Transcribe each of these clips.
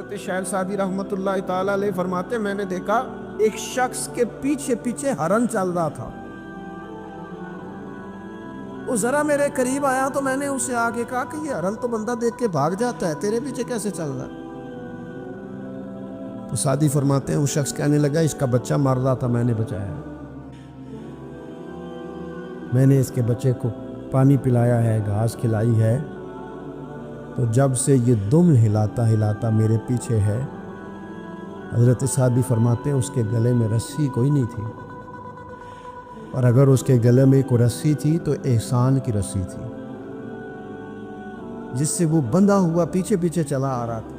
حضرت شیخ سعدی رحمۃ اللہ تعالی علیہ فرماتے میں نے دیکھا ایک شخص کے پیچھے پیچھے ہرن چل رہا تھا. وہ ذرا میرے قریب آیا تو میں نے اسے آگے کہا کہ یہ ہرن تو بندہ دیکھ کے بھاگ جاتا ہے، تیرے پیچھے کیسے چل رہا ہے؟ تو سعدی فرماتے ہیں وہ شخص کہنے لگا اس کا بچہ مر رہا تھا، میں نے بچایا، میں نے اس کے بچے کو پانی پلایا ہے، گھاس کھلائی ہے، تو جب سے یہ دم ہلاتا ہلاتا میرے پیچھے ہے. حضرت سعدی فرماتے ہیں اس کے گلے میں رسی کوئی نہیں تھی، اور اگر اس کے گلے میں کوئی رسی تھی تو احسان کی رسی تھی جس سے وہ بندھا ہوا پیچھے پیچھے چلا آ رہا تھا.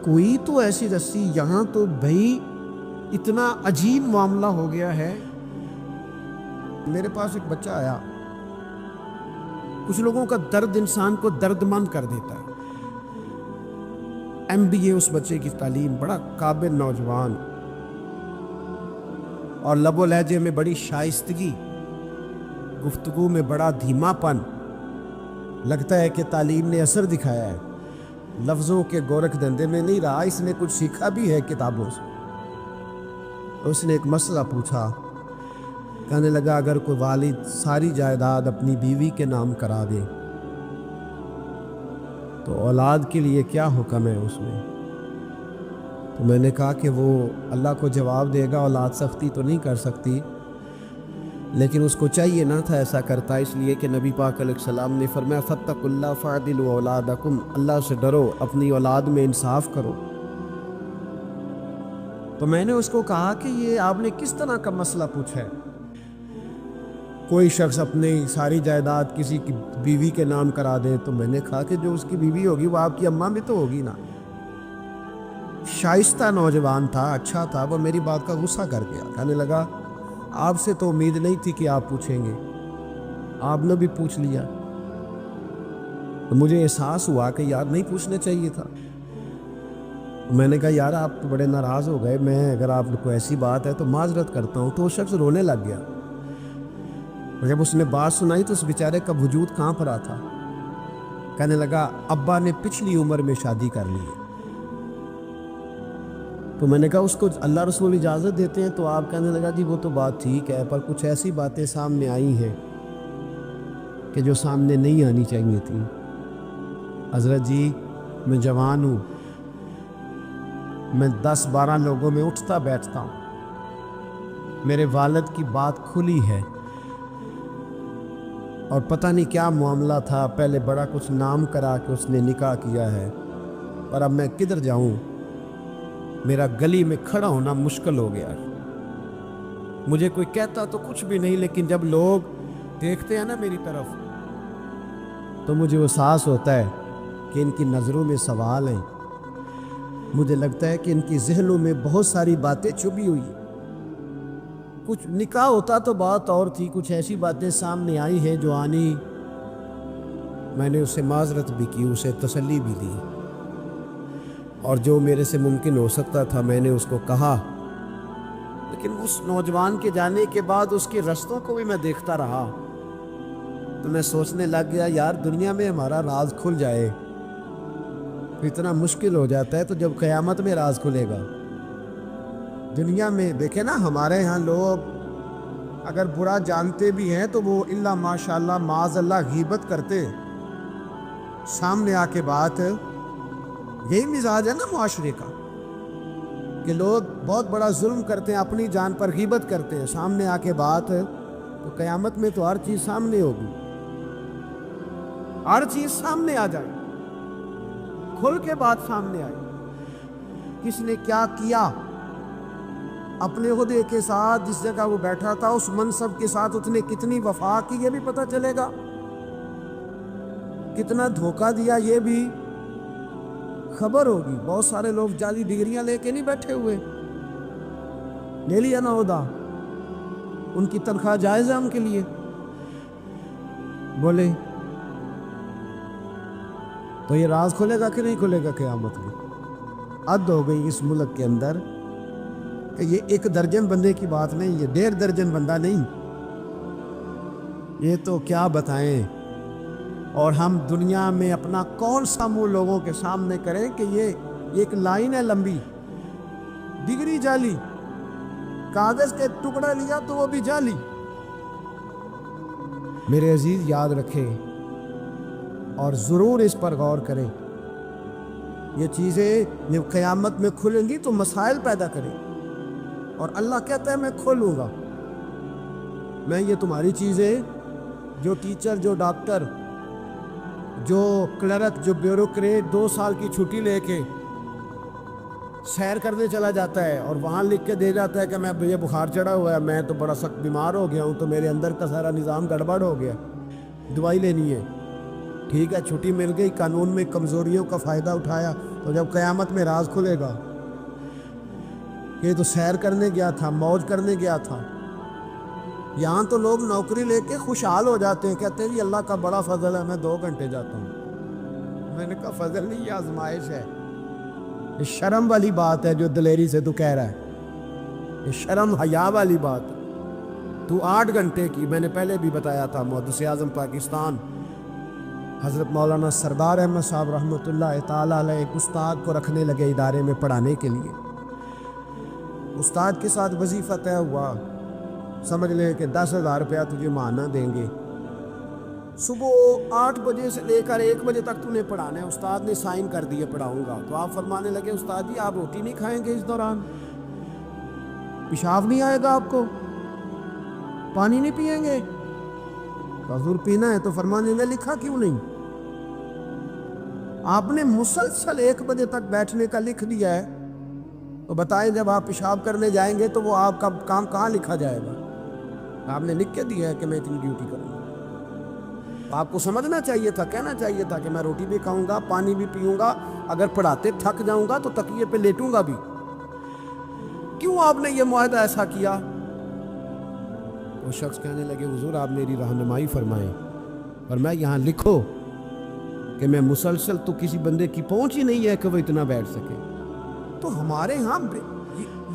کوئی تو ایسی رسی، یہاں تو بھائی اتنا عجیب معاملہ ہو گیا ہے. میرے پاس ایک بچہ آیا، کچھ لوگوں کا درد انسان کو درد مند کر دیتا ہے. MBA اس بچے کی تعلیم، بڑا قابل نوجوان، اور لب و لہجے میں بڑی شائستگی، گفتگو میں بڑا دھیما پن، لگتا ہے کہ تعلیم نے اثر دکھایا ہے، لفظوں کے گورکھ دھندے میں نہیں رہا، اس نے کچھ سیکھا بھی ہے کتابوں سے. اس نے ایک مسئلہ پوچھا، کہنے لگا اگر کوئی والد ساری جائیداد اپنی بیوی کے نام کرا دے تو اولاد کے لیے کیا حکم ہے اس میں؟ تو میں نے کہا کہ وہ اللہ کو جواب دے گا، اولاد سختی تو نہیں کر سکتی، لیکن اس کو چاہیے نہ تھا ایسا کرتا، اس لیے کہ نبی پاک علیہ السلام نے فرمایا فاتقوا اللہ فاعدلوا اولادکم، اللہ سے ڈرو، اپنی اولاد میں انصاف کرو. تو میں نے اس کو کہا کہ یہ آپ نے کس طرح کا مسئلہ پوچھا ہے؟ کوئی شخص اپنی ساری جائیداد کسی کی بیوی کے نام کرا دے. تو میں نے کہا کہ جو اس کی بیوی ہوگی وہ آپ کی اماں بھی تو ہوگی نا. شائستہ نوجوان تھا، اچھا تھا، وہ میری بات کا غصہ کر گیا، کہنے لگا آپ سے تو امید نہیں تھی کہ آپ پوچھیں گے، آپ نے بھی پوچھ لیا. تو مجھے احساس ہوا کہ یار نہیں پوچھنا چاہیے تھا. میں نے کہا یار آپ تو بڑے ناراض ہو گئے، میں اگر آپ کو ایسی بات ہے تو معذرت کرتا ہوں. تو وہ شخص رونے لگ گیا. جب اس نے بات سنائی تو اس بیچارے کا وجود کہاں پر تھا. کہنے لگا ابا نے پچھلی عمر میں شادی کر لی ہے. تو میں نے کہا اس کو اللہ رسول اجازت دیتے ہیں؟ تو آپ کہنے لگا جی وہ تو بات ٹھیک ہے، پر کچھ ایسی باتیں سامنے آئی ہیں کہ جو سامنے نہیں آنی چاہیے تھی. حضرت جی میں جوان ہوں، میں 10-12 لوگوں میں اٹھتا بیٹھتا ہوں، میرے والد کی بات کھلی ہے، اور پتہ نہیں کیا معاملہ تھا، پہلے بڑا کچھ نام کرا کے اس نے نکاح کیا ہے، پر اب میں کدھر جاؤں؟ میرا گلی میں کھڑا ہونا مشکل ہو گیا. مجھے کوئی کہتا تو کچھ بھی نہیں، لیکن جب لوگ دیکھتے ہیں نا میری طرف تو مجھے احساس ہوتا ہے کہ ان کی نظروں میں سوال ہیں. مجھے لگتا ہے کہ ان کی ذہنوں میں بہت ساری باتیں چھپی ہوئی ہیں. کچھ نکاح ہوتا تو بات اور تھی، کچھ ایسی باتیں سامنے آئی ہیں جو آنی. میں نے اسے معذرت بھی کی، اسے تسلی بھی دی، اور جو میرے سے ممکن ہو سکتا تھا میں نے اس کو کہا. لیکن اس نوجوان کے جانے کے بعد اس کے رستوں کو بھی میں دیکھتا رہا تو میں سوچنے لگ گیا یار دنیا میں ہمارا راز کھل جائے تو اتنا مشکل ہو جاتا ہے، تو جب قیامت میں راز کھلے گا. دنیا میں دیکھیں نا ہمارے ہاں لوگ اگر برا جانتے بھی ہیں تو وہ الا ماشاءاللہ معاذ اللہ غیبت کرتے، سامنے آ کے بات. یہی مزاج ہے نا معاشرے کا کہ لوگ بہت بڑا ظلم کرتے ہیں، اپنی جان پر غیبت کرتے ہیں، سامنے آ کے بات. تو قیامت میں تو ہر چیز سامنے ہوگی، ہر چیز سامنے آ جائے، کھل کے بات سامنے آئے. کس نے کیا کیا اپنے عہدے کے ساتھ، جس جگہ وہ بیٹھا تھا اس منصب کے ساتھ اس نے کتنی وفا کی یہ بھی پتہ چلے گا، کتنا دھوکہ دیا یہ بھی خبر ہوگی. بہت سارے لوگ جعلی ڈگریاں لے کے نہیں بیٹھے ہوئے، لے لیا نا عہدہ، ان کی تنخواہ جائز ہے ان کے لیے. بولے تو یہ راز کھلے گا کہ نہیں کھلے گا قیامت میں؟ حد ہو گئی اس ملک کے اندر کہ یہ 1 درجن بندے کی بات نہیں، یہ 1.5 درجن بندہ نہیں. یہ تو کیا بتائیں اور ہم دنیا میں اپنا کون سا منہ لوگوں کے سامنے کریں کہ یہ ایک لائن ہے لمبی، ڈگری جعلی، کاغذ کے ٹکڑا لیا تو وہ بھی جعلی۔ میرے عزیز یاد رکھیں اور ضرور اس پر غور کریں، یہ چیزیں جب قیامت میں کھلیں گی تو مسائل پیدا کریں، اور اللہ کہتا ہے میں کھولوں گا، میں یہ تمہاری چیزیں، جو ٹیچر، جو ڈاکٹر، جو کلرک، جو بیوروکریٹ 2 سال کی چھٹی لے کے سیر کرنے چلا جاتا ہے اور وہاں لکھ کے دے جاتا ہے کہ میں مجھے بخار چڑھا ہوا ہے، میں تو بڑا سخت بیمار ہو گیا ہوں، تو میرے اندر کا سارا نظام گڑبڑ ہو گیا، دوائی لینی ہے، ٹھیک ہے چھٹی مل گئی، قانون میں کمزوریوں کا فائدہ اٹھایا، تو جب قیامت میں راز کھلے گا کہ یہ تو سیر کرنے گیا تھا، موج کرنے گیا تھا۔ یہاں تو لوگ نوکری لے کے خوشحال ہو جاتے ہیں، کہتے ہیں جی اللہ کا بڑا فضل ہے، میں 2 گھنٹے جاتا ہوں۔ میں نے کہا فضل نہیں، یہ آزمائش ہے، یہ شرم والی بات ہے جو دلیری سے تو کہہ رہا ہے، یہ شرم حیا والی بات ہے۔ تو 8 گھنٹے کی، میں نے پہلے بھی بتایا تھا، محدث اعظم پاکستان حضرت مولانا سردار احمد صاحب رحمۃ اللہ تعالیٰ علیہ ایک استاد کو رکھنے لگے ادارے میں پڑھانے کے لیے۔ استاد کے ساتھ وظیفہ طے ہوا، سمجھ لیں کہ 10,000 روپیہ تجھے ماہانہ دیں گے، صبح 8 بجے سے لے کر 1 بجے تک تُو نے پڑھانا ہے۔ استاد نے سائن کر دیے پڑھاؤں گا، تو آپ فرمانے لگے استاد جی آپ روٹی نہیں کھائیں گے اس دوران؟ پیشاب نہیں آئے گا آپ کو؟ پانی نہیں پئیں گے؟ حضور پینا ہے، تو فرمانے نے لکھا کیوں نہیں؟ آپ نے مسلسل 1 بجے تک بیٹھنے کا لکھ دیا ہے، تو بتائیں جب آپ پیشاب کرنے جائیں گے تو وہ آپ کا کام کہاں لکھا جائے گا؟ آپ نے لکھ کے دیا ہے کہ میں اتنی ڈیوٹی کروں گا۔ آپ کو سمجھنا چاہیے تھا، کہنا چاہیے تھا کہ میں روٹی بھی کھاؤں گا، پانی بھی پیوں گا، اگر پڑھاتے تھک جاؤں گا تو تکیے پہ لیٹوں گا بھی۔ کیوں آپ نے یہ معاہدہ ایسا کیا؟ وہ شخص کہنے لگے حضور آپ میری رہنمائی فرمائیں، اور میں یہاں لکھو کہ میں مسلسل، تو کسی بندے کی پہنچ ہی نہیں ہے کہ وہ اتنا بیٹھ سکے۔ تو ہمارے ہاں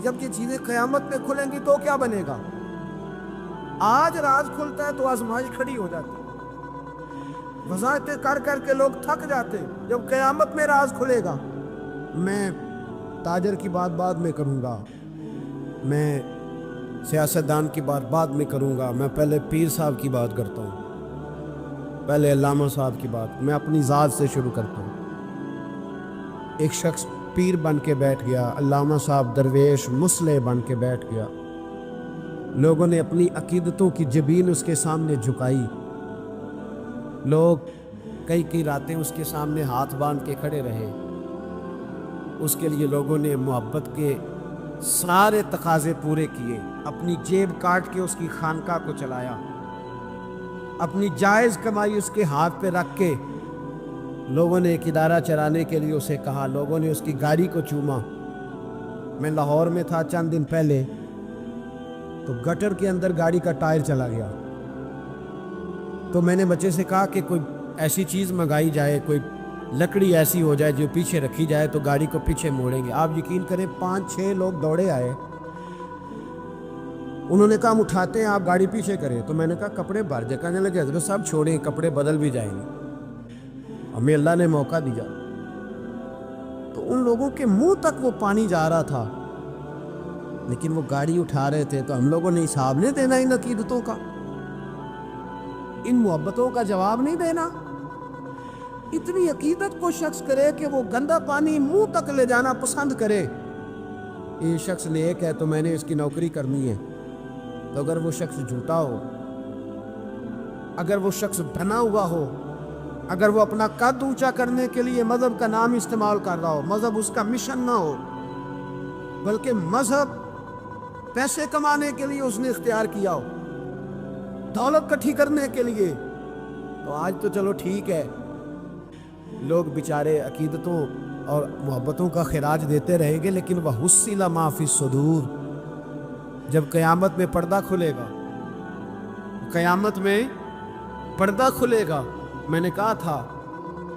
جب یہ چیزیں قیامت میں کھلیں گی تو کیا بنے گا؟ آج راز کھلتا ہے تو آزمائش کھڑی ہو جاتی ہے، وضاحتیں کر کر کے لوگ تھک جاتے۔ جب قیامت میں راز کھلے گا، میں تاجر کی بات بعد میں کروں گا، میں سیاستدان کی بات بعد میں کروں گا، میں پہلے پیر صاحب کی بات کرتا ہوں، پہلے علامہ صاحب کی بات، میں اپنی ذات سے شروع کرتا ہوں۔ ایک شخص پیر بن کے بیٹھ گیا، علامہ صاحب درویش مصلح بن کے بیٹھ گیا، لوگوں نے اپنی عقیدتوں کی جبین اس کے سامنے جھکائی، لوگ کئی راتیں اس کے سامنے ہاتھ باندھ کے کھڑے رہے، اس کے لیے لوگوں نے محبت کے سارے تقاضے پورے کیے، اپنی جیب کاٹ کے اس کی خانقاہ کو چلایا، اپنی جائز کمائی اس کے ہاتھ پہ رکھ کے لوگوں نے ایک ادارہ چلانے کے لیے اسے کہا، لوگوں نے اس کی گاڑی کو چوما۔ میں لاہور میں تھا چند دن پہلے، تو گٹر کے اندر گاڑی کا ٹائر چلا گیا، تو میں نے بچے سے کہا کہ کوئی ایسی چیز منگائی جائے، کوئی لکڑی ایسی ہو جائے جو پیچھے رکھی جائے تو گاڑی کو پیچھے موڑیں گے۔ آپ یقین کریں 5-6 لوگ دوڑے آئے، انہوں نے کہا ہم اٹھاتے ہیں، آپ گاڑی پیچھے کریں۔ تو میں نے کہا کپڑے بھر جائے، کہنے لگے حضرت صاحب چھوڑیں، کپڑے بدل بھی جائیں گے، ہمیں اللہ نے موقع دیا۔ تو ان لوگوں کے منہ تک وہ پانی جا رہا تھا، لیکن وہ گاڑی اٹھا رہے تھے، تو ہم لوگوں نے حساب نہیں دینا ان عقیدتوں کا، ان محبتوں کا جواب نہیں دینا۔ اتنی عقیدت کو شخص کرے کہ وہ گندا پانی منہ تک لے جانا پسند کرے، یہ شخص نیک ہے تو میں نے اس کی نوکری کرنی ہے۔ تو اگر وہ شخص جھوٹا ہو، اگر وہ شخص بنا ہوا ہو، اگر وہ اپنا قد اونچا کرنے کے لیے مذہب کا نام استعمال کر رہا ہو، مذہب اس کا مشن نہ ہو، بلکہ مذہب پیسے کمانے کے لیے اس نے اختیار کیا ہو، دولت کٹھی کرنے کے لیے، تو آج تو چلو ٹھیک ہے، لوگ بیچارے عقیدتوں اور محبتوں کا خراج دیتے رہیں گے، لیکن وَحُصِّلَ مَا فِی الصُّدُورِ، جب قیامت میں پردہ کھلے گا، قیامت میں پردہ کھلے گا۔ میں نے کہا تھا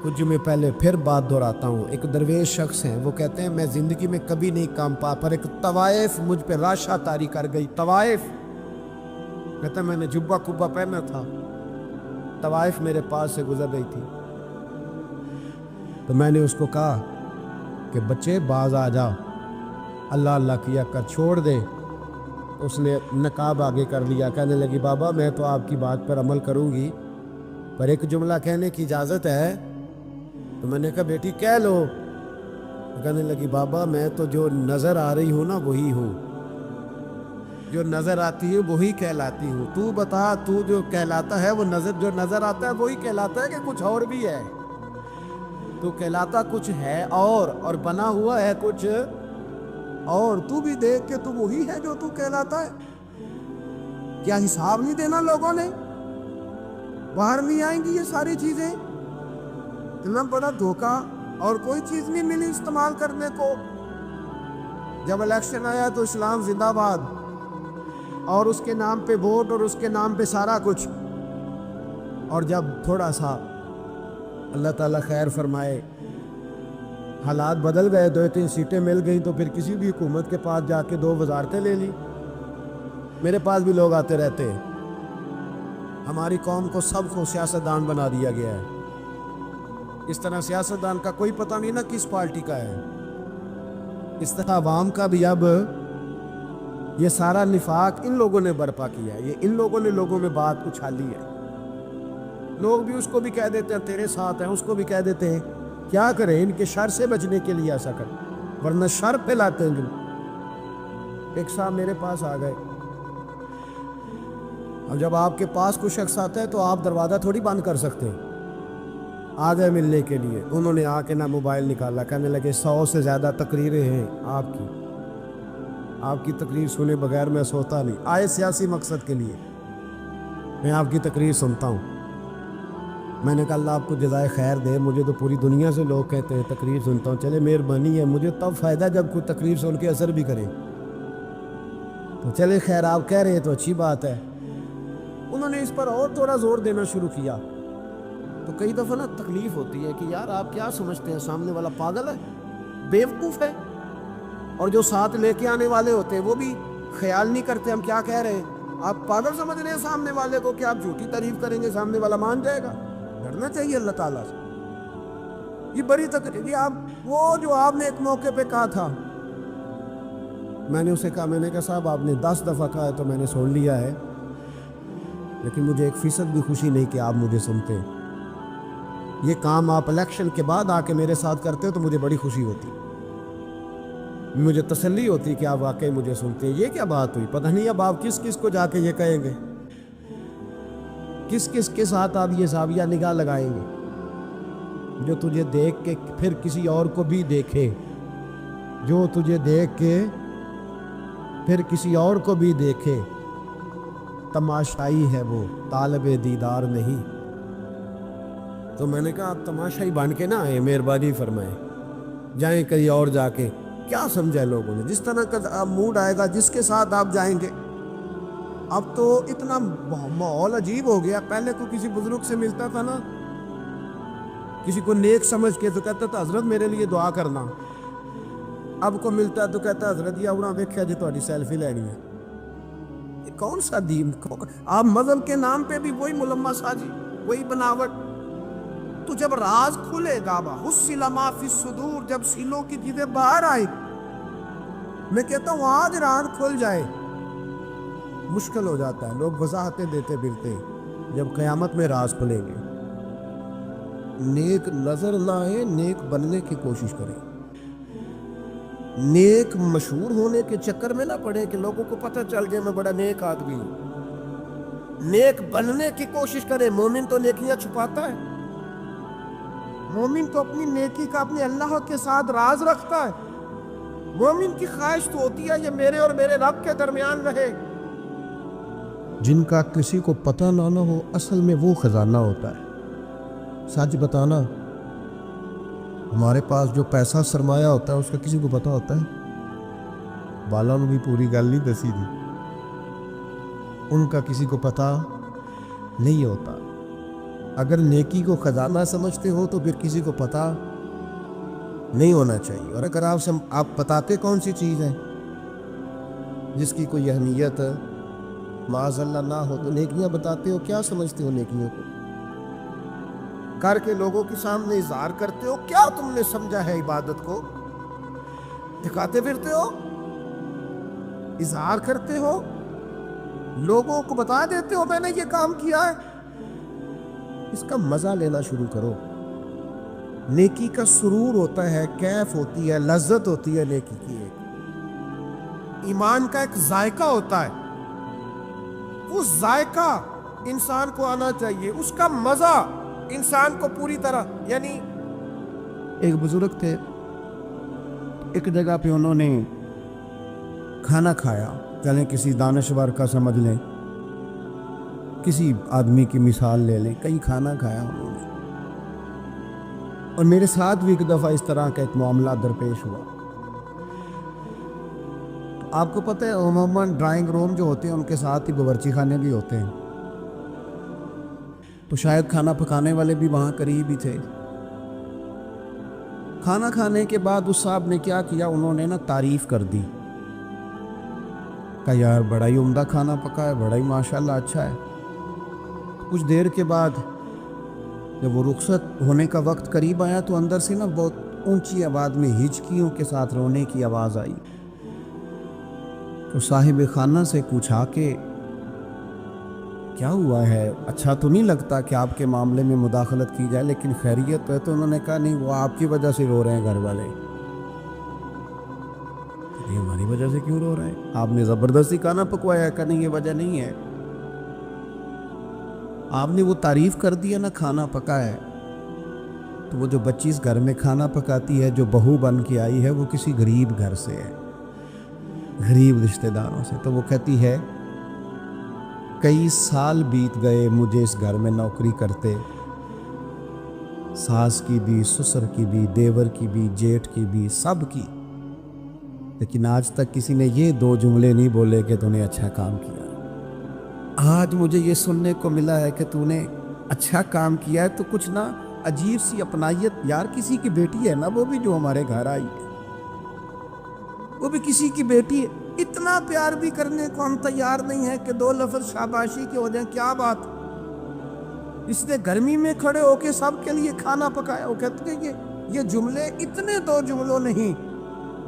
کچھ جمعے پہلے، پھر بات دہراتا ہوں، ایک درویش شخص ہیں، وہ کہتے ہیں میں زندگی میں کبھی نہیں کام پا، پر ایک طوائف مجھ پہ راشا طاری کر گئی، طوائف، کہتا ہے میں نے جبہ کبہ پہنا تھا، طوائف میرے پاس سے گزر رہی تھی، تو میں نے اس کو کہا کہ بچے باز آ جا، اللہ اللہ کیا کر، چھوڑ دے۔ اس نے نقاب آگے کر لیا، کہنے لگی بابا میں تو آپ کی بات پر عمل کروں گی، پر ایک جملہ کہنے کی اجازت ہے؟ تو میں نے کہا بیٹی کہہ لو۔ کہنے لگی بابا میں تو جو نظر آ رہی ہوں نا وہی ہوں، جو نظر آتی ہے وہی کہلاتی ہوں، تو بتا تو جو کہلاتا ہے وہ جو نظر آتا ہے وہی کہلاتا ہے کہ کچھ اور بھی ہے؟ تو کہلاتا کچھ ہے اور بنا ہوا ہے کچھ اور، تو بھی دیکھ کہ تو وہی ہے جو تو کہلاتا ہے۔ کیا حساب نہیں دینا لوگوں نے؟ باہر نہیں آئیں گی یہ ساری چیزیں؟ اتنا بڑا دھوکہ، اور کوئی چیز نہیں ملی استعمال کرنے کو۔ جب الیکشن آیا تو اسلام زندہ باد، اور اس کے نام پہ ووٹ اور اس کے نام پہ سارا کچھ، اور جب تھوڑا سا اللہ تعالیٰ خیر فرمائے حالات بدل گئے، 2-3 سیٹیں مل گئیں، تو پھر کسی بھی حکومت کے پاس جا کے 2 وزارتیں لے لی۔ میرے پاس بھی لوگ آتے رہتے ہیں۔ ہماری قوم کو سب کو سیاستدان بنا دیا گیا ہے، اس طرح سیاستدان کا کوئی پتہ نہیں نا کس پارٹی کا ہے۔ اس طرح عوام کا بھی اب یہ سارا نفاق ان لوگوں نے برپا کیا ہے، یہ ان لوگوں نے لوگوں میں بات اچھالی ہے۔ لوگ بھی اس کو بھی کہہ دیتے ہیں تیرے ساتھ ہیں، اس کو بھی کہہ دیتے ہیں، کیا کریں ان کے شر سے بچنے کے لیے ایسا کریں، ورنہ شر پھیلاتے ہیں۔ ایک صاحب میرے پاس آ گئے، اب جب آپ کے پاس کوئی شخص آتا ہے تو آپ دروازہ تھوڑی بند کر سکتے ہیں۔ آ گئے ملنے کے لیے، انہوں نے آ کے نہ موبائل نکالا، کہنے لگے 100 سے زیادہ تقریریں ہیں آپ کی تقریر سنے بغیر میں سوتا نہیں، آئے سیاسی مقصد کے لیے، میں آپ کی تقریر سنتا ہوں۔ میں نے کہا اللہ آپ کو جزائے خیر دے، مجھے تو پوری دنیا سے لوگ کہتے ہیں تقریر سنتا ہوں، چلے مہربانی ہے، مجھے تب فائدہ جب کوئی تقریر سن کے اثر بھی کرے، تو چلے خیر آپ کہہ رہے ہیں تو اچھی بات ہے۔ انہوں نے اس پر اور تھوڑا زور دینا شروع کیا، تو کئی دفعہ نا تکلیف ہوتی ہے کہ یار آپ کیا سمجھتے ہیں سامنے والا پاگل ہے، بیوقوف ہے، اور جو ساتھ لے کے آنے والے ہوتے ہیں وہ بھی خیال نہیں کرتے ہم کیا کہہ رہے ہیں، آپ پاگل سمجھ رہے ہیں سامنے والے کو کہ آپ جھوٹی تعریف کریں گے سامنے والا مان جائے گا۔ ڈرنا چاہیے اللہ تعالیٰ سے، یہ بڑی تکلیف۔ یہ آپ وہ جو آپ نے ایک موقع پہ کہا تھا، میں نے اسے کہا، میں نے کہا صاحب آپ نے 10 دفعہ کہا ہے تو میں نے سن لیا ہے، لیکن مجھے 1% بھی خوشی نہیں کہ آپ مجھے سنتے۔ یہ کام آپ الیکشن کے بعد آ کے میرے ساتھ کرتے ہو تو مجھے بڑی خوشی ہوتی، مجھے تسلی ہوتی کہ آپ واقعی مجھے سنتے ہیں۔ یہ کیا بات ہوئی؟ پتہ نہیں اب آپ کس کس کو جا کے یہ کہیں گے، کس کس کے ساتھ آپ یہ زاویہ نگاہ لگائیں گے، جو تجھے دیکھ کے پھر کسی اور کو بھی دیکھے، جو تجھے دیکھ کے پھر کسی اور کو بھی دیکھے۔ تماشائی ہے وہ، طالب دیدار نہیں۔ تو میں نے کہا آپ تماشائی بن کے نہ آئے، مہربانی فرمائیں، جائیں کہیں اور جا کے۔ کیا سمجھا لوگوں نے؟ جس طرح کا موڈ آئے گا، جس کے ساتھ آپ جائیں گے۔ اب تو اتنا ماحول عجیب ہو گیا، پہلے کو کسی بزرگ سے ملتا تھا نا، کسی کو نیک سمجھ کے تو کہتا تھا حضرت میرے لیے دعا کرنا، اب کو ملتا تو کہتا حضرت یہ اڑا دیکھا جی تہاڈی سیلفی لینی ہے۔ یہ کون سا دین؟ آپ مذہب کے نام پہ بھی وہی ملما سازی، وہی بناوٹ۔ تو جب راز کھلے گا، حصل ما فی الصدور، جب سینوں کی چیزیں باہر آئیں، میں کہتا ہوں آج راز کھل جائے، مشکل ہو جاتا ہے، لوگ وضاحتیں دیتے پھرتے ہیں، جب قیامت میں راز کھلیں گے۔ نیک نظر نہ آئے، نیک بننے کی کوشش کریں، نیک مشہور ہونے کے چکر میں نہ پڑے کہ لوگوں کو پتہ چل جائے میں بڑا نیک آدمی ہوں۔ نیک بننے کی کوشش کریں۔ مومن تو نیکیاں چھپاتا ہے، مومن تو اپنی نیکی کا اپنے اللہ کے ساتھ راز رکھتا ہے۔ مومن کی خواہش تو ہوتی ہے یہ میرے اور میرے رب کے درمیان رہے۔ جن کا کسی کو پتہ نہ ہو، اصل میں وہ خزانہ ہوتا ہے۔ سچ بتانا، ہمارے پاس جو پیسہ سرمایہ ہوتا ہے اس کا کسی کو پتہ ہوتا ہے؟ بالا نے بھی پوری گل نہیں دسی تھی، ان کا کسی کو پتہ نہیں ہوتا۔ اگر نیکی کو خزانہ سمجھتے ہو تو پھر کسی کو پتہ نہیں ہونا چاہیے۔ اور اگر آپ بتاتے کون سی چیز ہے جس کی کوئی اہمیت معاذ اللہ نہ ہو، تو نیکیاں بتاتے ہو، کیا سمجھتے ہو نیکیوں کو؟ کر کے لوگوں کے سامنے اظہار کرتے ہو. کیا تم نے سمجھا ہے عبادت کو؟ دکھاتے پھرتے ہو، اظہار کرتے ہو، لوگوں کو بتا دیتے ہو میں نے یہ کام کیا ہے. اس کا مزہ لینا شروع کرو. نیکی کا سرور ہوتا ہے، کیف ہوتی ہے، لذت ہوتی ہے نیکی کی. ایک ایمان کا ایک ذائقہ ہوتا ہے، وہ ذائقہ انسان کو آنا چاہیے، اس کا مزہ انسان کو پوری طرح. یعنی ایک بزرگ تھے، ایک جگہ پہ انہوں نے کھانا کھایا، چلیں کسی دانشور کا سمجھ لیں، کسی آدمی کی مثال لے لیں، کئی کھانا کھایا انہوں نے. اور میرے ساتھ بھی ایک دفعہ اس طرح کا ایک معاملہ درپیش ہوا. آپ کو پتہ ہے عموماً ڈرائنگ روم جو ہوتے ہیں ان کے ساتھ ہی باورچی خانے بھی ہوتے ہیں، تو شاید کھانا پکانے والے بھی وہاں قریب ہی تھے. کھانا کھانے کے بعد اس صاحب نے کیا کیا، انہوں نے تعریف کر دی، کہا یار بڑا ہی عمدہ کھانا پکا ہے، بڑا ہی ماشاءاللہ اچھا ہے. کچھ دیر کے بعد جب وہ رخصت ہونے کا وقت قریب آیا تو اندر سے بہت اونچی آواز میں ہچکیوں کے ساتھ رونے کی آواز آئی. تو صاحب خانہ سے پوچھا کہ کیا ہوا ہے، اچھا تو نہیں لگتا کہ آپ کے معاملے میں مداخلت کی جائے، لیکن خیریت ہے؟ تو انہوں نے کہا نہیں، وہ آپ کی وجہ سے رو رہے ہیں گھر والے. یہ ہماری وجہ سے کیوں رو رہے ہیں؟ آپ نے زبردستی کھانا پکوایا. کہ نہیں، یہ وجہ نہیں ہے، آپ نے وہ تعریف کر دیا کھانا پکا ہے. تو وہ جو بچی اس گھر میں کھانا پکاتی ہے، جو بہو بن کے آئی ہے، وہ کسی غریب گھر سے ہے، غریب رشتہ داروں سے. تو وہ کہتی ہے کئی سال بیت گئے مجھے اس گھر میں نوکری کرتے، ساس کی بھی، سسر کی بھی، دیور کی بھی، جیٹھ کی بھی، سب کی، لیکن آج تک کسی نے یہ 2 جملے نہیں بولے کہ تو نے اچھا کام کیا. آج مجھے یہ سننے کو ملا ہے کہ تو نے اچھا کام کیا ہے. تو کچھ عجیب سی اپنائیت. یار کسی کی بیٹی ہے وہ بھی جو ہمارے گھر آئی ہے، وہ بھی کسی کی بیٹی ہے. اتنا پیار بھی کرنے کو ہم تیار نہیں ہیں کہ 2 لفظ شاباشی کے ہو جائیں. کیا بات، اس نے گرمی میں کھڑے ہو کے سب کے لیے کھانا پکایا. وہ کہتے ہیں یہ جملے اتنے 2 جملوں نہیں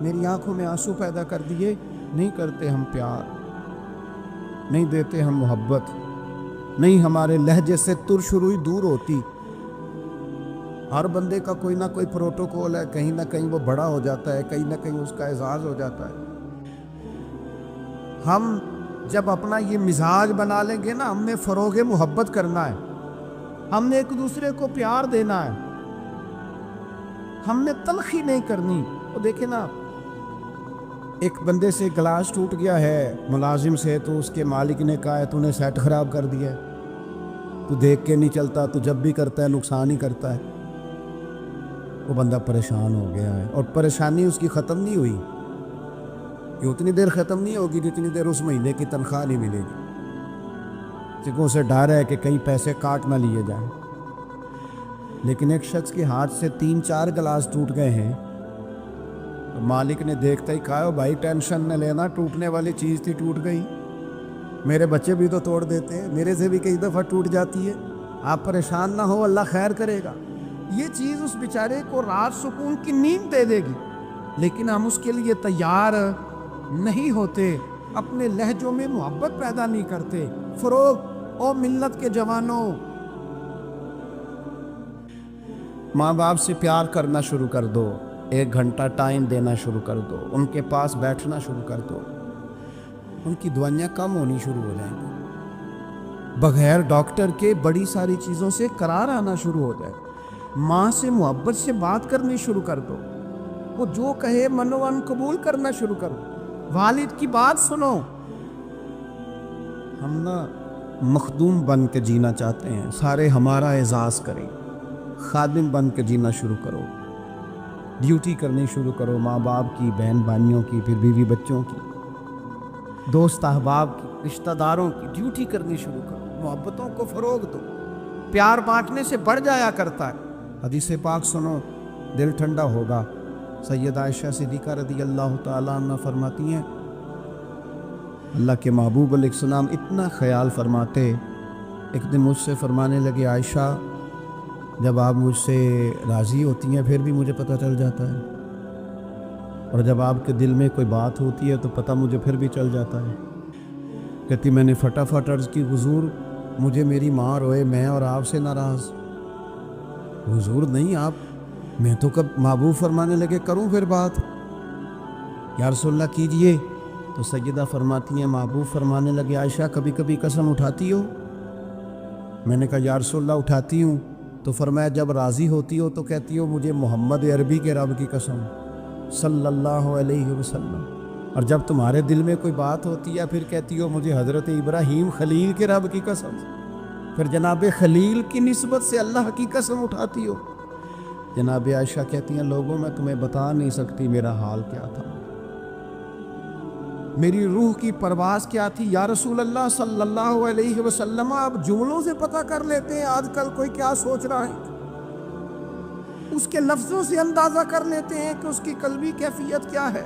میری آنکھوں میں آنسو پیدا کر دیے. نہیں کرتے ہم پیار، نہیں دیتے ہم محبت، نہیں ہمارے لہجے سے ترشروئی دور ہوتی. ہر بندے کا کوئی نہ کوئی پروٹوکول ہے، کہیں نہ کہیں وہ بڑا ہو جاتا ہے، کہیں نہ کہیں اس کا اعزاز ہو جاتا ہے. ہم جب اپنا یہ مزاج بنا لیں گے ہم نے فروغ محبت کرنا ہے، ہم نے ایک دوسرے کو پیار دینا ہے، ہم نے تلخی نہیں کرنی. وہ دیکھیں ایک بندے سے گلاس ٹوٹ گیا ہے ملازم سے، تو اس کے مالک نے کہا ہے تو نے سیٹ خراب کر دیا ہے، تو دیکھ کے نہیں چلتا، تو جب بھی کرتا ہے نقصان ہی کرتا ہے. وہ بندہ پریشان ہو گیا ہے، اور پریشانی اس کی ختم نہیں ہوئی. یہ اتنی دیر ختم نہیں ہوگی جتنی دیر اس مہینے کی تنخواہ نہیں ملے گی، کیونکہ اسے ڈر ہے کہ کہیں پیسے کاٹ نہ لیے جائیں. لیکن ایک شخص کے ہاتھ سے 3-4 گلاس ٹوٹ گئے ہیں، تو مالک نے دیکھتا ہی کہا بھائی ٹینشن نہ لینا، ٹوٹنے والی چیز تھی، ٹوٹ گئی، میرے بچے بھی تو توڑ دیتے ہیں، میرے سے بھی کئی دفعہ ٹوٹ جاتی ہے، آپ پریشان نہ ہو، اللہ خیر کرے گا. یہ چیز اس بیچارے کو رات سکون کی نیند دے دے گی. لیکن ہم اس کے لیے تیار نہیں ہوتے، اپنے لہجوں میں محبت پیدا نہیں کرتے. فروغ او ملت کے جوانوں، ماں باپ سے پیار کرنا شروع کر دو، 1 گھنٹہ ٹائم دینا شروع کر دو، ان کے پاس بیٹھنا شروع کر دو، ان کی دوائیاں کم ہونی شروع ہو جائیں گی. بغیر ڈاکٹر کے بڑی ساری چیزوں سے قرار آنا شروع ہو جائے. ماں سے محبت سے بات کرنی شروع کر دو، وہ جو کہے منوان قبول کرنا شروع کرو، والد کی بات سنو. ہم مخدوم بن کے جینا چاہتے ہیں، سارے ہمارا اعزاز کریں. خادم بن کے جینا شروع کرو، ڈیوٹی کرنی شروع کرو، ماں باپ کی، بہن بھائیوں کی، پھر بیوی بچوں کی، دوست احباب کی، رشتہ داروں کی ڈیوٹی کرنی شروع کرو. محبتوں کو فروغ دو، پیار بانٹنے سے بڑھ جایا کرتا ہے. حدیث پاک سنو، دل ٹھنڈا ہوگا. سیدہ عائشہ صدیقہ رضی اللہ تعالیٰ عنہ فرماتی ہیں اللہ کے محبوب علیہ السلام اتنا خیال فرماتے، ایک دن مجھ سے فرمانے لگے عائشہ جب آپ مجھ سے راضی ہوتی ہیں پھر بھی مجھے پتہ چل جاتا ہے، اور جب آپ کے دل میں کوئی بات ہوتی ہے تو پتہ مجھے پھر بھی چل جاتا ہے۔ کہتی میں نے فٹافٹ عرض کی حضور مجھے میری ماں روئے میں اور آپ سے ناراض۔ حضور نہیں آپ، میں تو کب محبوب فرمانے لگے کروں پھر بات، یا رسول اللہ کیجئے۔ تو سیدہ فرماتی ہیں محبوب فرمانے لگے عائشہ کبھی کبھی قسم اٹھاتی ہو؟ میں نے کہا یا رسول اللہ اٹھاتی ہوں۔ تو فرمایا جب راضی ہوتی ہو تو کہتی ہو مجھے محمد عربی کے رب کی قسم صلی اللہ علیہ وسلم، اور جب تمہارے دل میں کوئی بات ہوتی ہے پھر کہتی ہو مجھے حضرت ابراہیم خلیل کے رب کی قسم، پھر جناب خلیل کی نسبت سے اللہ کی قسم اٹھاتی ہو۔ جناب عائشہ کہتی ہیں لوگوں میں تمہیں بتا نہیں سکتی میرا حال کیا تھا، میری روح کی پرواز کیا تھی۔ یا رسول اللہ صلی اللہ علیہ وسلم آپ جملوں سے پتہ کر لیتے ہیں آج کل کوئی کیا سوچ رہا ہے، اس کے لفظوں سے اندازہ کر لیتے ہیں کہ اس کی قلبی کیفیت کیا ہے۔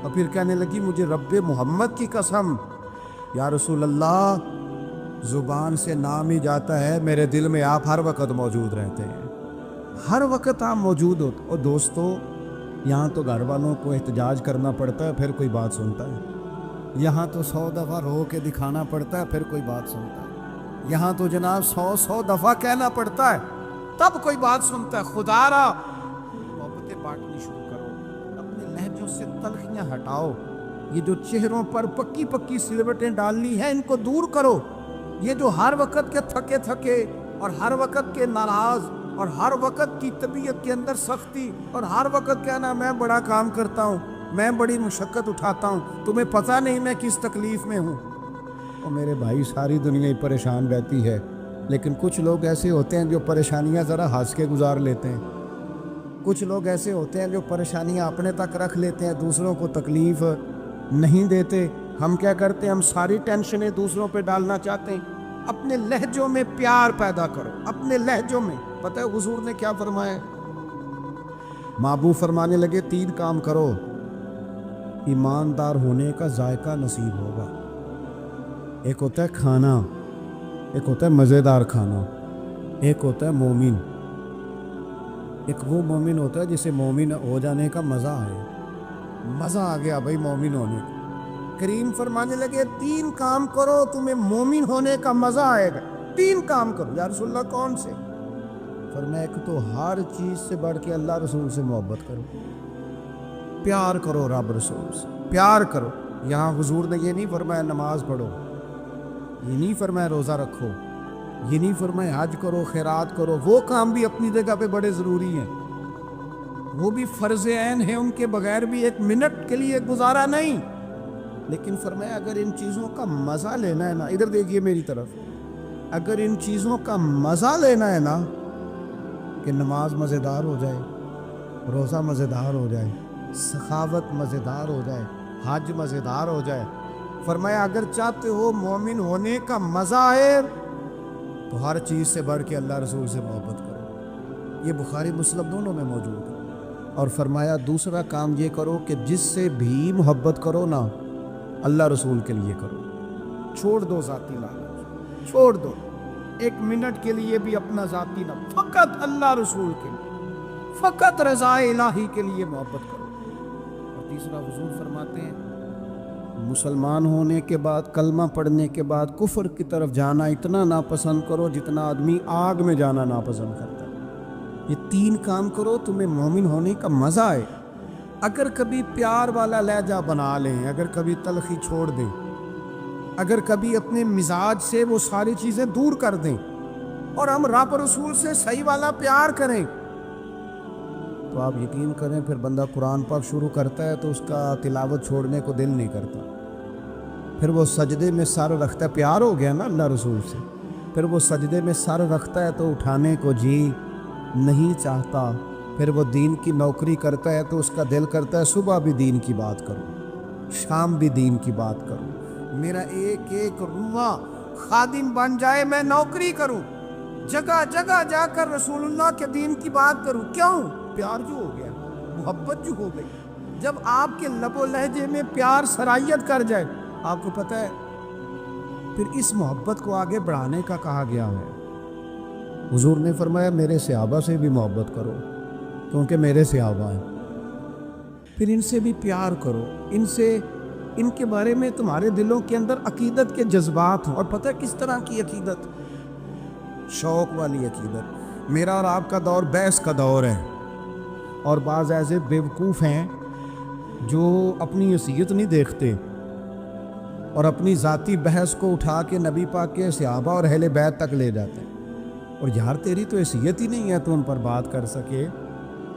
اور پھر کہنے لگی مجھے رب محمد کی قسم یا رسول اللہ زبان سے نام ہی جاتا ہے، میرے دل میں آپ ہر وقت موجود رہتے ہیں، ہر وقت آپ موجود ہوتے۔ اور دوستو یہاں تو گھر والوں کو احتجاج کرنا پڑتا ہے پھر کوئی بات سنتا ہے، یہاں تو 100 دفعہ رو کے دکھانا پڑتا ہے پھر کوئی بات سنتا ہے، یہاں تو جناب 100 دفعہ کہنا پڑتا ہے تب کوئی بات سنتا ہے۔ خدا را محبتیں بانٹنی شروع کرو، اپنے لہجوں سے تلخیاں ہٹاؤ، یہ جو چہروں پر پکی پکی سلوٹیں ڈالنی ہیں ان کو دور کرو، یہ جو ہر وقت کے تھکے تھکے اور ہر وقت کے ناراض اور ہر وقت کی طبیعت کے اندر سختی اور ہر وقت کہنا میں بڑا کام کرتا ہوں، میں بڑی مشقت اٹھاتا ہوں، تمہیں پتہ نہیں میں کس تکلیف میں ہوں۔ اور میرے بھائی ساری دنیا ہی پریشان رہتی ہے، لیکن کچھ لوگ ایسے ہوتے ہیں جو پریشانیاں ذرا ہنس کے گزار لیتے ہیں، کچھ لوگ ایسے ہوتے ہیں جو پریشانیاں اپنے تک رکھ لیتے ہیں، دوسروں کو تکلیف نہیں دیتے۔ ہم کیا کرتے ہیں، ہم ساری ٹینشنیں دوسروں پہ ڈالنا چاہتے ہیں۔ اپنے لہجوں میں پیار پیدا کرو، اپنے لہجوں میں۔ پتہ ہے حضور نے کیا فرمایا؟ محبوب فرمانے لگے 3 کام کرو ایماندار ہونے کا ذائقہ نصیب ہوگا۔ ایک ہوتا ہے کھانا، ایک ہوتا ہے مزیدار کھانا، ایک ہوتا ہے مومن۔ ایک وہ مومن ہوتا ہے جسے مومن ہو جانے کا مزہ آئے، مزہ آ گیا بھائی مومن ہونے کا۔ کریم فرمانے لگے 3 کام کرو تمہیں مومن ہونے کا مزہ آئے گا۔ 3 کام کرو۔ یا رسول اللہ کون سے؟ فرمایا ایک تو ہر چیز سے بڑھ کے اللہ رسول سے محبت کرو، پیار کرو، رب رسول سے پیار کرو۔ یہاں حضور نے یہ نہیں فرمایا نماز پڑھو، یہ نہیں فرمایا روزہ رکھو، یہ نہیں فرمایا حج کرو، خیرات کرو، وہ کام بھی اپنی جگہ پہ بڑے ضروری ہیں، وہ بھی فرض عین ہیں، ان کے بغیر بھی 1 منٹ کے لیے گزارا نہیں۔ لیکن فرمایا اگر ان چیزوں کا مزہ لینا ہے نا، ادھر دیکھیے میری طرف، اگر ان چیزوں کا مزہ لینا ہے نا کہ نماز مزیدار ہو جائے، روزہ مزیدار ہو جائے، سخاوت مزیدار ہو جائے، حج مزیدار ہو جائے، فرمایا اگر چاہتے ہو مومن ہونے کا مزہ آئے تو ہر چیز سے بڑھ کے اللہ رسول سے محبت کرو۔ یہ بخاری مسلم دونوں میں موجود ہے۔ اور فرمایا دوسرا کام یہ کرو کہ جس سے بھی محبت کرو نا اللہ رسول کے لیے کرو، چھوڑ دو ذاتی لالچ، چھوڑ دو 1 منٹ کے لیے بھی اپنا ذاتی نہ، فقط اللہ رسول کے لیے، فقط رضا الہی کے لیے محبت کرو۔ اور تیسرا حضور فرماتے ہیں مسلمان ہونے کے بعد، کلمہ پڑھنے کے بعد کفر کی طرف جانا اتنا ناپسند کرو جتنا آدمی آگ میں جانا ناپسند کرتا ہے۔ یہ 3 کام کرو تمہیں مومن ہونے کا مزہ آئے۔ اگر کبھی پیار والا لہجہ بنا لیں، اگر کبھی تلخی چھوڑ دیں، اگر کبھی اپنے مزاج سے وہ ساری چیزیں دور کر دیں اور ہم رب رسول سے صحیح والا پیار کریں، تو آپ یقین کریں پھر بندہ قرآن پاک شروع کرتا ہے تو اس کا تلاوت چھوڑنے کو دل نہیں کرتا، پھر وہ سجدے میں سر رکھتا ہے، پیار ہو گیا نا اللہ رسول سے، پھر وہ سجدے میں سر رکھتا ہے تو اٹھانے کو جی نہیں چاہتا، پھر وہ دین کی نوکری کرتا ہے تو اس کا دل کرتا ہے صبح بھی دین کی بات کروں، شام بھی دین کی بات کروں، میرا ایک روحہ خادم بن جائے، میں نوکری کروں، جگہ جگہ جا کر رسول اللہ کے دین کی بات کروں۔ کیوں؟ پیار جو ہو گیا، محبت جو ہو گئی۔ جب آپ کے لب و لہجے میں پیار سرائیت کر جائے، آپ کو پتہ ہے پھر اس محبت کو آگے بڑھانے کا کہا گیا ہے۔ حضور نے فرمایا میرے صحابہ سے بھی محبت کرو کیونکہ میرے صحابہ ہیں، پھر ان سے بھی پیار کرو، ان کے بارے میں تمہارے دلوں کے اندر عقیدت کے جذبات ہوں۔ اور پتہ کس طرح کی عقیدت؟ شوق والی عقیدت۔ میرا اور آپ کا دور بحث کا دور ہے، اور بعض ایسے بیوقوف ہیں جو اپنی حیثیت نہیں دیکھتے اور اپنی ذاتی بحث کو اٹھا کے نبی پاک کے صحابہ اور اہل بیت تک لے جاتے ہیں۔ اور یار تیری تو حیثیت ہی نہیں ہے تو ان پر بات کر سکے،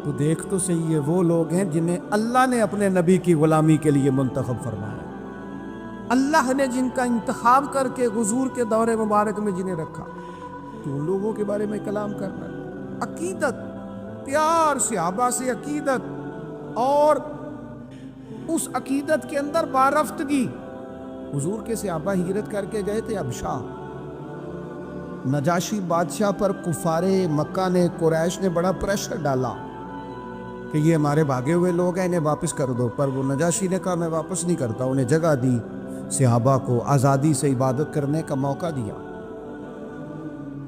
تو دیکھ تو صحیح ہے وہ لوگ ہیں جنہیں اللہ نے اپنے نبی کی غلامی کے لیے منتخب فرمایا، اللہ نے جن کا انتخاب کر کے حضور کے دور مبارک میں جنہیں رکھا، تو ان لوگوں کے بارے میں کلام کرنا ہے۔ عقیدت، پیار صحابہ سے عقیدت، اور اس عقیدت کے اندر بارفتگی۔ حضور کے صحابہ ہجرت کر کے گئے تھے حبشہ، نجاشی بادشاہ پر کفار مکہ نے، قریش نے بڑا پریشر ڈالا کہ یہ ہمارے بھاگے ہوئے لوگ ہیں، انہیں واپس کر دو، پر وہ نجاشی نے کہا میں واپس نہیں کرتا، انہیں جگہ دی، صحابہ کو آزادی سے عبادت کرنے کا موقع دیا۔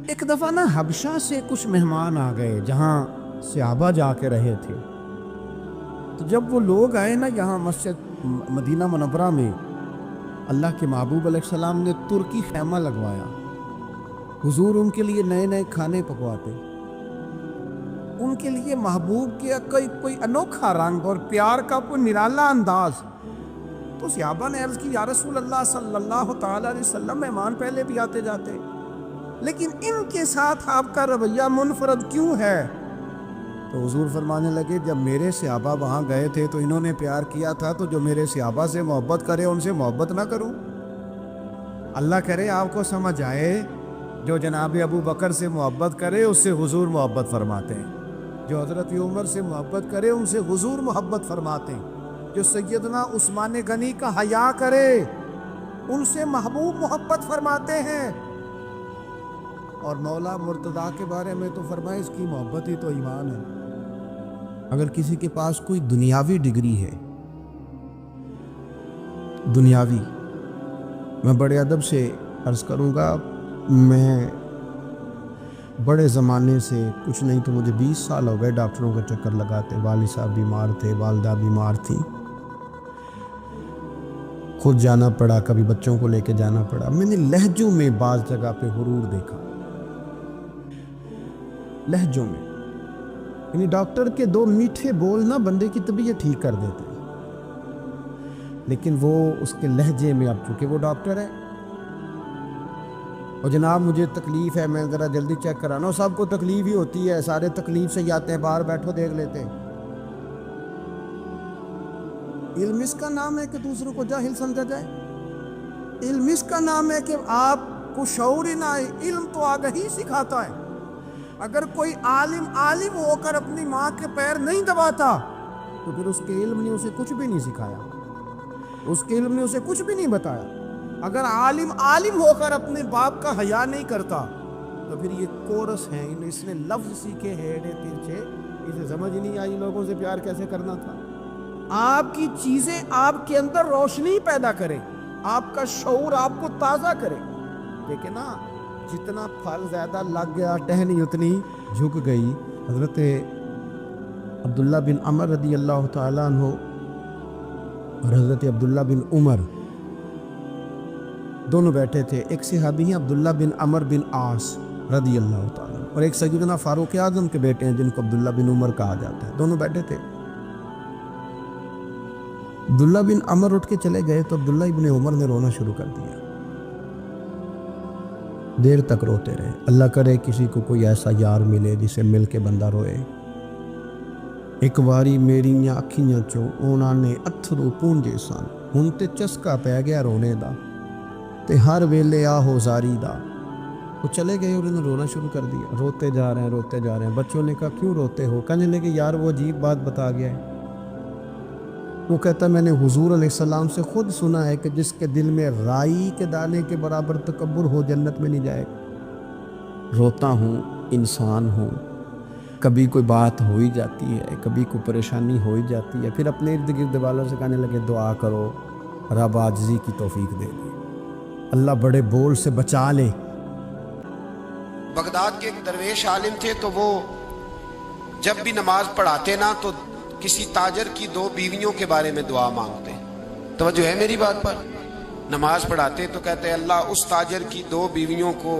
ایک دفعہ نا حبشہ سے کچھ مہمان آ گئے جہاں صحابہ جا کے رہے تھے، تو جب وہ لوگ آئے نا یہاں مسجد مدینہ منورہ میں، اللہ کے محبوب علیہ السلام نے ترکی خیمہ لگوایا، حضور ان کے لیے نئے نئے کھانے پکواتے، ان کے لیے محبوب کے کوئی انوکھا رنگ اور پیار کا کوئی نرالا انداز۔ تو صحابہ نے عرض کی یا رسول اللہ صلی اللہ تعالیٰ علیہ وسلم، مہمان پہلے بھی آتے جاتے، لیکن ان کے ساتھ آپ کا رویہ منفرد کیوں ہے؟ تو حضور فرمانے لگے جب میرے صحابہ وہاں گئے تھے تو انہوں نے پیار کیا تھا، تو جو میرے صحابہ سے محبت کرے ان سے محبت نہ کروں؟ اللہ کرے آپ کو سمجھ آئے، جو جناب ابو بکر سے محبت کرے اس سے حضور محبت فرماتے ہیں، جو حضرت عمر سے محبت کرے ان سے حضور محبت فرماتے ہیں، جو سیدنا عثمان غنی کا حیا کرے ان سے محبوب محبت فرماتے ہیں۔ اور مولا مرتضیٰ کے بارے میں تو فرمائے اس کی محبت ہی تو ایمان ہے۔ اگر کسی کے پاس کوئی دنیاوی ڈگری ہے، دنیاوی، میں بڑے ادب سے عرض کروں گا، میں بڑے زمانے سے کچھ نہیں تو مجھے 20 سال ہو گئے ڈاکٹروں کا چکر لگاتے، والد صاحب بیمار تھے، والدہ بیمار تھی، خود جانا پڑا، کبھی بچوں کو لے کے جانا پڑا۔ میں نے لہجوں میں بعض جگہ پہ غرور دیکھا، لہجوں میں، یعنی ڈاکٹر کے دو میٹھے بول نہ بندے کی طبیعت ٹھیک کر دیتے ہیں، لیکن وہ اس کے لہجے میں، اب چونکہ وہ ڈاکٹر ہے، اور جناب مجھے تکلیف ہے، میں ذرا جلدی چیک کرانا ہوں، سب کو تکلیف ہی ہوتی ہے، سارے تکلیف سے ہی آتے ہیں، باہر بیٹھو دیکھ لیتے ہیں۔ علم اس کا نام ہے کہ دوسروں کو جاہل سمجھا جائے، علم اس کا نام ہے کہ آپ کو شعور ہی نہ آئے، علم تو آگہی سکھاتا ہے۔ اگر کوئی عالم ہو کر اپنی ماں کے پیر نہیں دباتا تو پھر اس کے علم نے اسے کچھ بھی نہیں سکھایا، اس کے علم نے اسے کچھ بھی نہیں بتایا۔ اگر عالم ہو کر اپنے باپ کا حیا نہیں کرتا تو پھر یہ کورس ہیں، اس نے لفظ سیکھے ہیڑے ترچھے، اسے سمجھ ہی نہیں آئی لوگوں سے پیار کیسے کرنا تھا۔ آپ کی چیزیں آپ کے اندر روشنی پیدا کریں، آپ کا شعور آپ کو تازہ کرے، لیکن نا جتنا پھل زیادہ لگ گیا ٹہنی اتنی جھک گئی۔ حضرت عبداللہ بن عمر رضی اللہ تعالیٰ عنہ اور حضرت عبداللہ بن عمر دونوں بیٹھے تھے، ایک صحابی ہیں عبداللہ بن عمر بن عاص رضی اللہ تعالیٰ، اور ایک سیدنا فاروق اعظم کے بیٹے ہیں جن کو عبداللہ بن عمر کہا جاتا ہے، دونوں بیٹھے تھے۔ عبداللہ بن عمر اٹھ کے چلے گئے تو عبداللہ بن عمر نے رونا شروع کر دیا، دیر تک روتے رہے۔ اللہ کرے کسی کو کوئی ایسا یار ملے جسے مل کے بندہ روئے۔ ایک واری میریاں اکھیاں چوں اونا نے اتھرو پونجے سن، ہن تے چسکا پہ گیا رونے دا، تے ہر ویلے آہو زاری دا۔ وہ چلے گئے اور انہوں نے رونا شروع کر دیا، روتے جا رہے ہیں۔ بچوں نے کہا کیوں روتے ہو؟ کہنے لگے یار وہ عجیب بات بتا گیا ہے۔ وہ کہتا میں نے حضور علیہ السلام سے خود سنا ہے کہ جس کے دل میں رائی کے دانے کے برابر تکبر ہو جنت میں نہیں جائے گا۔ روتا ہوں، انسان ہوں، کبھی کوئی بات ہو ہی جاتی ہے، کبھی کوئی پریشانی ہو ہی جاتی ہے، پھر اپنے ارد گرد والوں سے کہنے لگے دعا کرو رب عاجزی کی توفیق دے دے، اللہ بڑے بول سے بچا لے۔ بغداد کے ایک درویش عالم تھے، تو وہ جب بھی نماز پڑھاتے نا تو کسی تاجر کی 2 بیویوں کے بارے میں دعا مانگتے. توجہ ہے میری بات پر؟ نماز پڑھاتے تو کہتے اللہ اس تاجر کی 2 بیویوں کو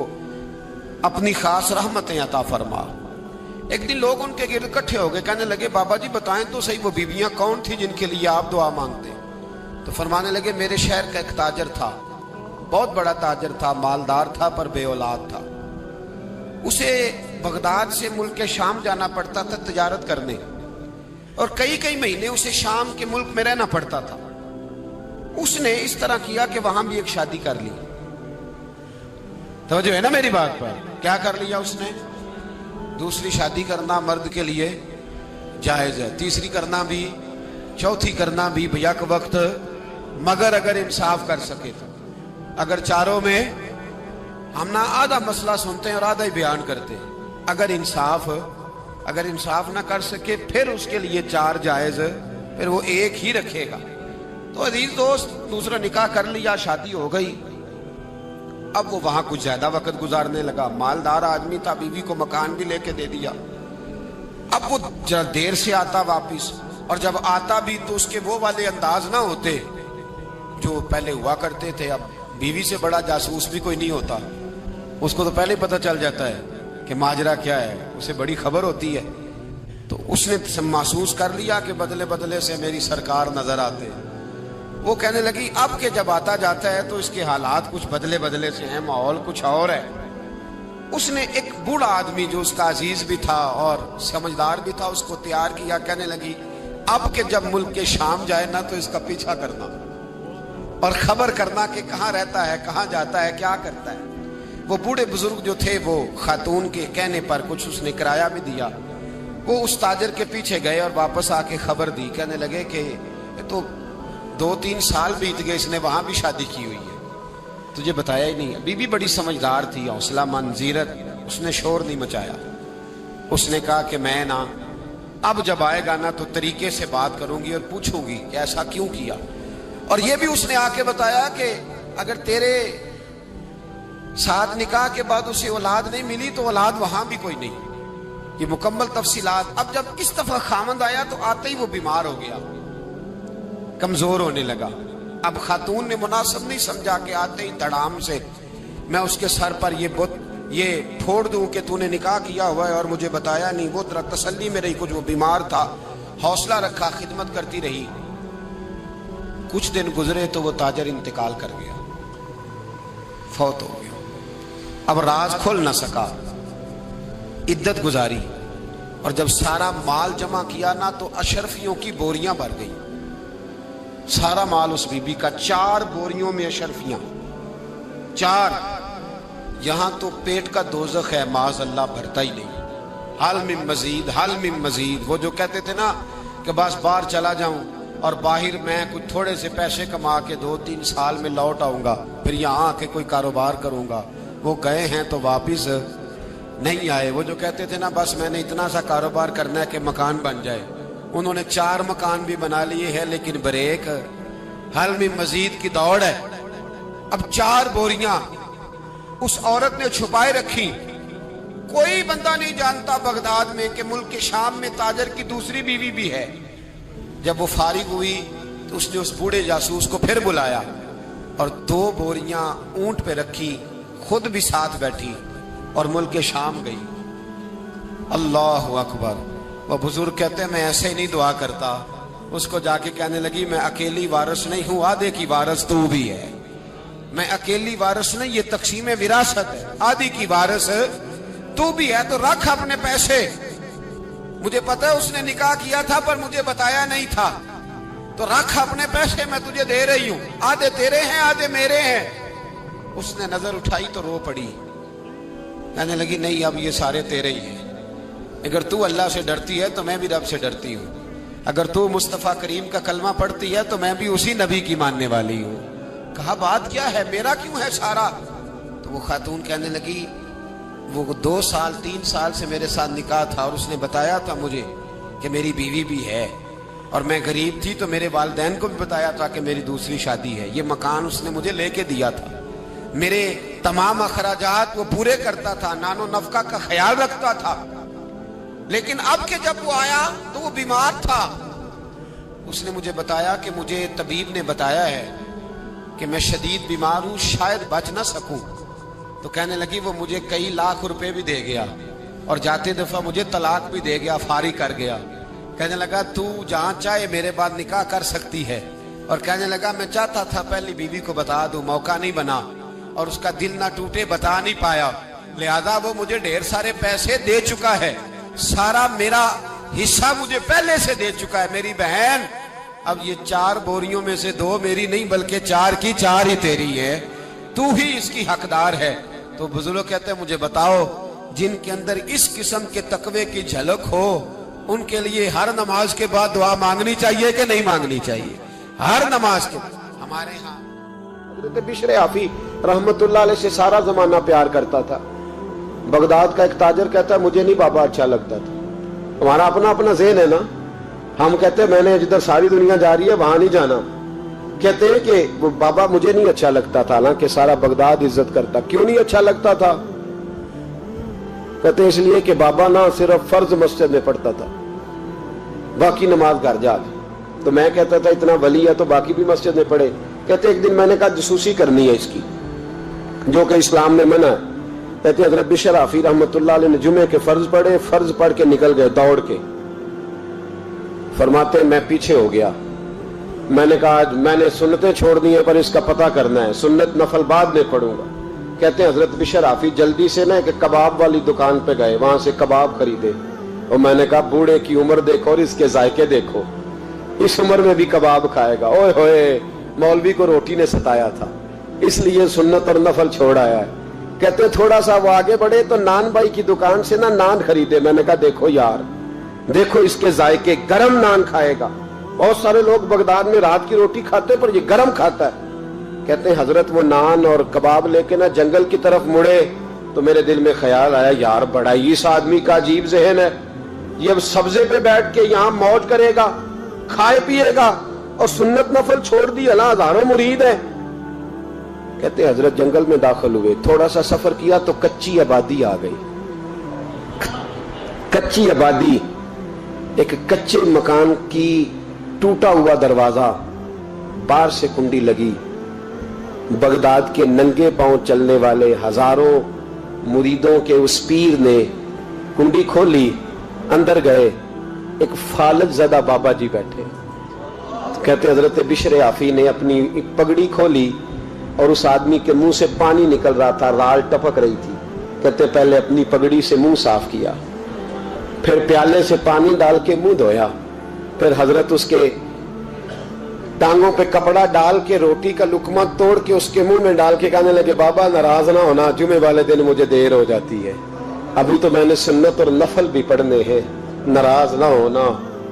اپنی خاص رحمتیں عطا فرما. ایک دن لوگ ان کے گرد اکٹھے ہو گئے، کہنے لگے بابا جی بتائیں تو صحیح وہ بیویاں کون تھی جن کے لیے آپ دعا مانگتے؟ تو فرمانے لگے میرے شہر کا ایک تاجر تھا، بہت بڑا تاجر تھا، مالدار تھا پر بے اولاد تھا. اسے بغداد سے ملک شام جانا پڑتا تھا تجارت کرنے، اور کئی مہینے اسے شام کے ملک میں رہنا پڑتا تھا. اس نے اس طرح کیا کہ وہاں بھی ایک شادی کر لی. توجہ ہے نا میری بات پر؟ کیا کر لیا اس نے؟ دوسری شادی کرنا مرد کے لیے جائز ہے، تیسری کرنا بھی، چوتھی کرنا بھی بیک وقت، مگر اگر انصاف کر سکے تو. اگر چاروں میں ہم نہ آدھا مسئلہ سنتے ہیں اور آدھا ہی بیان کرتے ہیں. اگر انصاف نہ کر سکے پھر اس کے لیے 4 جائز، پھر وہ ایک ہی رکھے گا. تو عزیز دوست دوسرا نکاح کر لیا، شادی ہو گئی. اب وہ وہاں کچھ زیادہ وقت گزارنے لگا، مالدار آدمی تھا، بیوی کو مکان بھی لے کے دے دیا. اب وہ دیر سے آتا واپس، اور جب آتا بھی تو اس کے وہ والے انداز نہ ہوتے جو پہلے ہوا کرتے تھے. اب بیوی سے بڑا جاسوس بھی کوئی نہیں ہوتا، اس کو تو پہلے ہی پتہ چل جاتا ہے کہ ماجرا کیا ہے، اسے بڑی خبر ہوتی ہے. تو اس نے محسوس کر لیا کہ بدلے بدلے سے میری سرکار نظر آتے. وہ کہنے لگی اب کہ جب آتا جاتا ہے تو اس کے حالات کچھ بدلے بدلے سے ہیں، ماحول کچھ اور ہے. اس نے ایک بوڑھا آدمی جو اس کا عزیز بھی تھا اور سمجھدار بھی تھا اس کو تیار کیا. کہنے لگی اب کہ جب ملک کے شام جائے نا تو اس کا پیچھا کرنا اور خبر کرنا کہ کہاں رہتا ہے، کہاں جاتا ہے، کیا کرتا ہے. وہ بوڑھے بزرگ جو تھے وہ خاتون کے کہنے پر کچھ اس نے کرایہ بھی دیا. وہ اس تاجر کے پیچھے گئے اور واپس آ کے خبر دی. کہنے لگے کہ تو 2-3 سال بیت گئے، اس نے وہاں بھی شادی کی ہوئی ہے، تجھے بتایا ہی نہیں. بی بی بڑی سمجھدار تھی، حوصلہ مند، زیرت، اس نے شور نہیں مچایا. اس نے کہا کہ میں نا اب جب آئے گا نا تو طریقے سے بات کروں گی اور پوچھوں گی کہ ایسا کیوں کیا. اور یہ بھی اس نے آ کے بتایا کہ اگر تیرے ساتھ نکاح کے بعد اسے اولاد نہیں ملی تو اولاد وہاں بھی کوئی نہیں. یہ مکمل تفصیلات. اب جب اس دفعہ خامند آیا تو آتے ہی وہ بیمار ہو گیا، کمزور ہونے لگا. اب خاتون نے مناسب نہیں سمجھا کہ آتے ہی دھڑام سے میں اس کے سر پر یہ پھوڑ دوں کہ تو نے نکاح کیا ہوا ہے اور مجھے بتایا نہیں. وہ ذرا تسلی میں رہی، کچھ وہ بیمار تھا، حوصلہ رکھا، خدمت کرتی رہی. کچھ دن گزرے تو وہ تاجر انتقال کر گیا، فوت ہو گیا. اب راز کھل نہ سکا، عدت گزاری، اور جب سارا مال جمع کیا نا تو اشرفیوں کی بوریاں بھر گئی. سارا مال اس بی بی کا، 4 بوریوں میں اشرفیاں، 4. یہاں تو پیٹ کا دوزخ ہے، معاذ اللہ، بھرتا ہی نہیں. حل من مزید، حل من مزید. وہ جو کہتے تھے نا کہ بس باہر چلا جاؤں اور باہر میں کچھ تھوڑے سے پیسے کما کے 2-3 سال میں لوٹ آؤں گا، پھر یہاں آ کے کوئی کاروبار کروں گا. وہ گئے ہیں تو واپس نہیں آئے. وہ جو کہتے تھے نا بس میں نے اتنا سا کاروبار کرنا ہے کہ مکان بن جائے، انہوں نے 4 مکان بھی بنا لیے ہیں، لیکن بریک حل میں مزید کی دوڑ ہے. اب 4 بوریاں اس عورت نے چھپائے رکھی. کوئی بندہ نہیں جانتا بغداد میں کہ ملک کے شام میں تاجر کی دوسری بیوی بھی ہے. جب وہ فارغ ہوئی تو اس نے اس بوڑھے جاسوس کو پھر بلایا اور 2 بوریاں اونٹ پہ رکھی، خود بھی ساتھ بیٹھی اور ملک شام گئی. اللہ اکبر. وہ بزرگ کہتے ہیں میں ایسے ہی نہیں دعا کرتا. اس کو جا کے کہنے لگی میں اکیلی وارث نہیں ہوں، آدھے کی وارث تو بھی ہے. میں اکیلی وارث نہیں، یہ تقسیم وراثت ہے، آدھی کی وارث تو بھی ہے. تو رکھ اپنے پیسے، مجھے پتہ ہے اس نے نکاح کیا تھا پر مجھے بتایا نہیں تھا، تو رکھ اپنے پیسے، میں تجھے دے رہی ہوں، آدھے تیرے ہیں آدھے میرے ہیں. اس نے نظر اٹھائی تو رو پڑی. کہنے لگی نہیں اب یہ سارے تیرے ہی ہیں. اگر تو اللہ سے ڈرتی ہے تو میں بھی رب سے ڈرتی ہوں. اگر تو مصطفیٰ کریم کا کلمہ پڑھتی ہے تو میں بھی اسی نبی کی ماننے والی ہوں. کہا بات کیا ہے، میرا کیوں ہے سارا؟ تو وہ خاتون کہنے لگی وہ 2 سال 3 سال سے میرے ساتھ نکاح تھا اور اس نے بتایا تھا مجھے کہ میری بیوی بھی ہے، اور میں غریب تھی تو میرے والدین کو بھی بتایا تھا کہ میری دوسری شادی ہے. یہ مکان اس نے مجھے لے کے دیا تھا. میرے تمام اخراجات وہ پورے کرتا تھا, نان و نفقہ کا خیال رکھتا تھا. لیکن اب کہ جب وہ آیا تو وہ بیمار تھا. اس نے مجھے بتایا کہ مجھے طبیب نے بتایا ہے کہ میں شدید بیمار ہوں, شاید بچ نہ سکوں. تو کہنے لگی وہ مجھے کئی لاکھ روپے بھی دے گیا اور جاتے دفعہ مجھے طلاق بھی دے گیا, فارغ کر گیا. کہنے لگا تو جہاں چاہے میرے بعد نکاح کر سکتی ہے. اور کہنے لگا میں چاہتا تھا پہلی بیوی کو بتا دوں, موقع نہیں بنا اور اس کا دل نہ ٹوٹے, بتا نہیں پایا. لہذا وہ مجھے ڈھیر سارے پیسے دے چکا ہے, سارا میرا حصہ مجھے پہلے سے دے چکا ہے. میری بہن اب یہ 4 بوریوں میں سے 2 میری نہیں بلکہ 4 کی 4 ہی تیری ہے, تو ہی اس کی حقدار ہے. تو بزرگ کہتے ہیں مجھے بتاؤ جن کے اندر اس قسم کے تقوی کی جھلک ہو ان کے لیے ہر نماز کے بعد دعا مانگنی چاہیے کہ نہیں مانگنی چاہیے؟ ہر نماز کے بعد. ہمارے ہاں حضرت بشر حافی رحمت اللہ علیہ سے سارا زمانہ پیار کرتا تھا. بغداد کا ایک تاجر کہتا ہے مجھے نہیں بابا اچھا لگتا تھا. ہمارا اپنا اپنا ذہن ہے نا, ہم کہتے ہیں میں نے جدھر ساری دنیا جا رہی ہے وہاں نہیں جانا. کہتے ہیں کہ وہ بابا مجھے نہیں اچھا لگتا تھا, حالانکہ سارا بغداد عزت کرتا. کیوں نہیں اچھا لگتا تھا؟ کہتے ہیں اس لیے کہ بابا نہ صرف فرض مسجد میں پڑھتا تھا, باقی نماز گھر جا کے. تو میں کہتا تھا اتنا ولی ہے تو باقی بھی مسجد میں پڑھے. کہتے ایک دن میں نے کہا جسوسی کرنی ہے اس کی, جو کہ اسلام نے منع ہے. کہتے حضرت بشر حافی رحمت اللہ علیہ نے جمعے کے فرض پڑھے, فرض پڑھ کے نکل گئے دوڑ کے. فرماتے میں پیچھے ہو گیا, میں نے کہا میں نے سنتیں چھوڑ دی ہیں پر اس کا پتہ کرنا ہے, سنت نفل بعد میں پڑھوں گا. کہتے ہیں حضرت بشر حافی جلدی سے نا کہ کباب والی دکان پہ گئے, وہاں سے کباب خریدے. اور میں نے کہا بوڑھے کی عمر دیکھو اور اس کے ذائقے دیکھو, اس عمر میں بھی کباب کھائے گا. اوئے ہوئے, مولوی کو روٹی نے ستایا تھا اس لیے سنت اور نفل چھوڑ آیا ہے. کہتے ہیں تھوڑا سا وہ آگے بڑھے تو نان بھائی کی دکان سے نا نان خریدے. میں نے کہا دیکھو یار, دیکھو اس کے ذائقے, گرم نان کھائے گا. بہت سارے لوگ بغداد میں رات کی روٹی کھاتے پر یہ گرم کھاتا ہے. کہتے ہیں حضرت وہ نان اور کباب لے کے نا جنگل کی طرف مڑے تو میرے دل میں خیال آیا یار بڑا ہی اس آدمی کا عجیب ذہن ہے, یہ اب سبزے پہ بیٹھ کے یہاں موج کرے گا, کھائے پیے گا, اور سنت نفل چھوڑ دی, اللہ ہزاروں مرید ہیں. کہتے ہیں حضرت جنگل میں داخل ہوئے, تھوڑا سا سفر کیا تو کچی آبادی آ گئی. کچی آبادی, ایک کچے مکان کی ٹوٹا ہوا دروازہ, باہر سے کنڈی لگی. بغداد کے ننگے پاؤں چلنے والے ہزاروں مریدوں کے اس پیر نے کنڈی کھولی, اندر گئے, ایک فالج زدہ بابا جی بیٹھے. کہتے حضرت بشر حافی نے اپنی پگڑی کھولی اور اس آدمی کے منہ سے پانی نکل رہا تھا, رال ٹپک رہی تھی. کہتے پہلے اپنی پگڑی سے منہ صاف کیا, پھر پیالے سے پانی ڈال کے منہ دھویا, پھر حضرت اس کے ٹانگوں پہ کپڑا ڈال کے روٹی کا لقمہ توڑ کے اس کے منہ میں ڈال کے کہنے لگے بابا ناراض نہ ہونا, جمعے والے دن مجھے دیر ہو جاتی ہے, ابھی تو میں نے سنت اور نفل بھی پڑھنے ہیں, ناراض نہ ہونا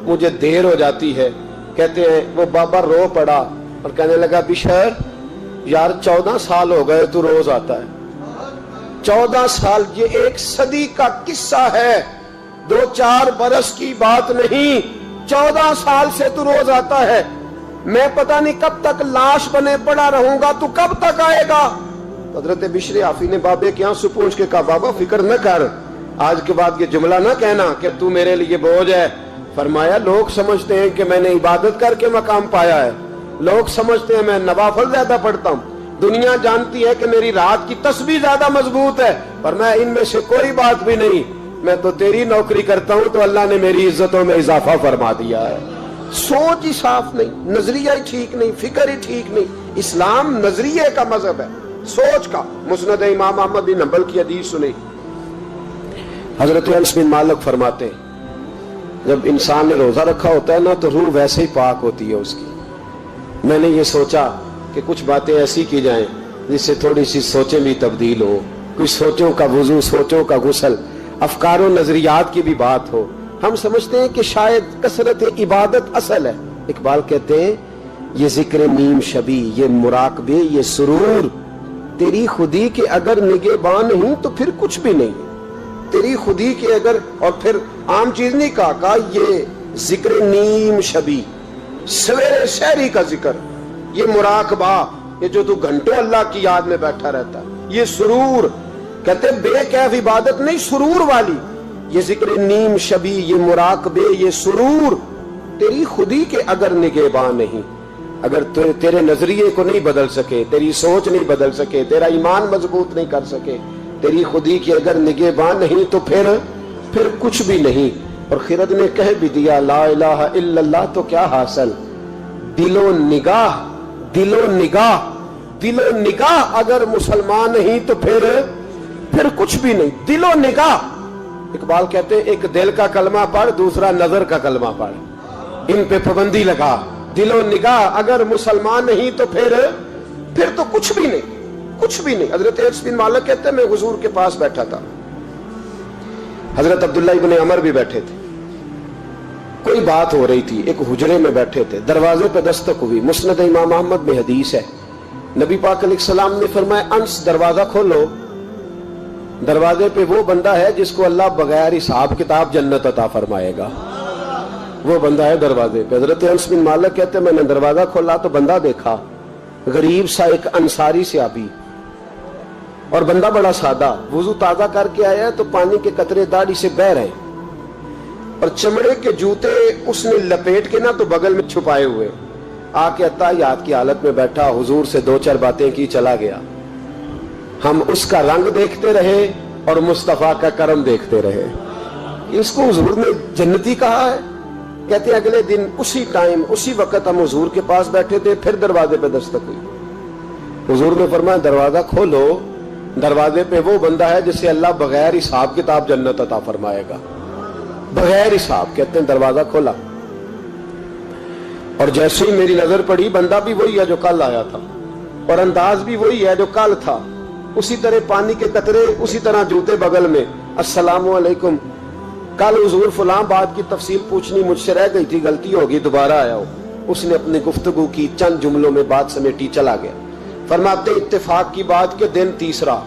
مجھے دیر ہو جاتی ہے. کہتے ہیں وہ بابا رو پڑا اور کہنے لگا بشر یار 14 سال ہو گئے تو روز آتا ہے. 14 سال, یہ 1 صدی کا قصہ ہے, 2-4 برس کی بات نہیں. 14 سال سے تو روز آتا ہے. میں پتہ نہیں کب تک لاش بنے پڑا رہوں گا, تو کب تک آئے گا؟ حضرت بشر حافی نے بابے کے آنسو پوچھ کے کہا بابا فکر نہ کر, آج کے بعد یہ جملہ نہ کہنا کہ تو میرے لیے بوجھ ہے. فرمایا لوگ سمجھتے ہیں کہ میں نے عبادت کر کے مقام پایا ہے, لوگ سمجھتے ہیں میں نوافل زیادہ پڑھتا ہوں, دنیا جانتی ہے کہ میری رات کی تسبیح زیادہ مضبوط ہے, پر میں ان میں سے کوئی بات بھی نہیں. میں تو تیری نوکری کرتا ہوں تو اللہ نے میری عزتوں میں اضافہ فرما دیا ہے. سوچ ہی صاف نہیں, نظریہ ہی ٹھیک نہیں, فکر ہی ٹھیک نہیں. اسلام نظریے کا مذہب ہے, سوچ کا. مسند امام احمد بن حنبل کی حدیث سنی, حضرت انس بن مالک فرماتے ہیں جب انسان نے روزہ رکھا ہوتا ہے نا تو روح ویسے ہی پاک ہوتی ہے اس کی. میں نے یہ سوچا کہ کچھ باتیں ایسی کی جائیں جس سے تھوڑی سی سوچیں بھی تبدیل ہو, کچھ سوچوں کا وضو, سوچوں کا غسل, افکار و نظریات کی بھی بات ہو. ہم سمجھتے ہیں کہ شاید کثرت عبادت اصل ہے. اقبال کہتے ہیں یہ ذکر نیم شبی, یہ مراقبے, یہ سرور تیری خودی کے اگر نگہبان نہیں تو پھر کچھ بھی نہیں. تیری خودی کے اگر, اور پھر عام چیز نہیں کہا یہ ذکر نیم شبی, سویرے شہری کا ذکر, یہ مراقبہ, یہ جو تو گھنٹوں اللہ کی یاد میں بیٹھا رہتا ہے، یہ سرور، کہتے ہیں بے کیف عبادت نہیں، سرور والی، یہ ذکر نیم شبی، یہ مراقبے، یہ سرور تیری خودی کے اگر نگہبان نہیں، اگر تیرے نظریے کو نہیں بدل سکے، تیری سوچ نہیں بدل سکے، تیرا ایمان مضبوط نہیں کر سکے، تیری خودی کی اگر نگہبان نہیں تو پھر کچھ بھی نہیں۔ اور خرد نے کہہ بھی دیا لا الہ الا اللہ تو کیا حاصل، دل و نگاہ، دل و نگاہ، دل و نگاہ اگر مسلمان نہیں تو پھر کچھ بھی نہیں، دل و نگاہ۔ اقبال کہتے ہیں ایک دل کا کلمہ پڑھ، دوسرا نظر کا کلمہ پڑھ، ان پہ پابندی لگا، دل و نگاہ اگر مسلمان نہیں تو پھر تو کچھ بھی نہیں، کچھ بھی نہیں۔ حضرت انس بن مالک کہتے ہیں میں حضور کے پاس بیٹھا تھا، حضرت عبداللہ ابن عمر بھی بیٹھے تھے، کوئی بات ہو رہی تھی، ایک حجرے میں بیٹھے تھے، دروازے پہ دستک ہوئی، مسند امام احمد میں حدیث ہے، نبی پاک علیہ السلام نے فرمایا انس دروازہ کھولو، دروازے پہ وہ بندہ ہے جس کو اللہ بغیر حساب کتاب جنت عطا فرمائے گا، وہ بندہ ہے دروازے پہ۔ حضرت انس بن مالک کہتے ہیں میں نے دروازہ کھولا تو بندہ دیکھا، غریب سا ایک انصاری صحابی، اور بندہ بڑا سادہ، وضو تازہ کر کے آیا تو پانی کے قطرے داڑھی سے بہ رہے، اور چمڑے کے جوتے اس نے لپیٹ کے تو بغل میں چھپائے ہوئے، آ کے اتحیات کی حالت میں بیٹھا، حضور سے دو چار باتیں کی، چلا گیا۔ ہم اس کا رنگ دیکھتے رہے اور مصطفیٰ کا کرم دیکھتے رہے۔ اس کو حضور نے جنتی کہا ہے۔ کہتے ہیں اگلے دن اسی ٹائم اسی وقت ہم حضور کے پاس بیٹھے تھے، پھر دروازے پہ دستک ہوئی، حضور نے فرمایا دروازہ کھولو، دروازے پہ وہ بندہ ہے جسے اللہ بغیر حساب کتاب جنت عطا فرمائے گا، بغیر حساب۔ کہتے ہیں دروازہ کھولا، اور جیسے ہی میری نظر پڑی، بندہ بھی وہی ہے جو کل آیا تھا، اور انداز بھی وہی ہے جو کل تھا، اسی طرح پانی کے قطرے، اسی طرح جوتے بغل میں، السلام علیکم، کل حضور فلاں بات کی تفصیل پوچھنی مجھ سے رہ گئی تھی، غلطی ہوگی، دوبارہ آیا ہو۔ اس نے اپنی گفتگو کی، چند جملوں میں بات سمیٹی، چلا گیا۔ فرماتے اتفاق کی بات کہ دن تیسرا،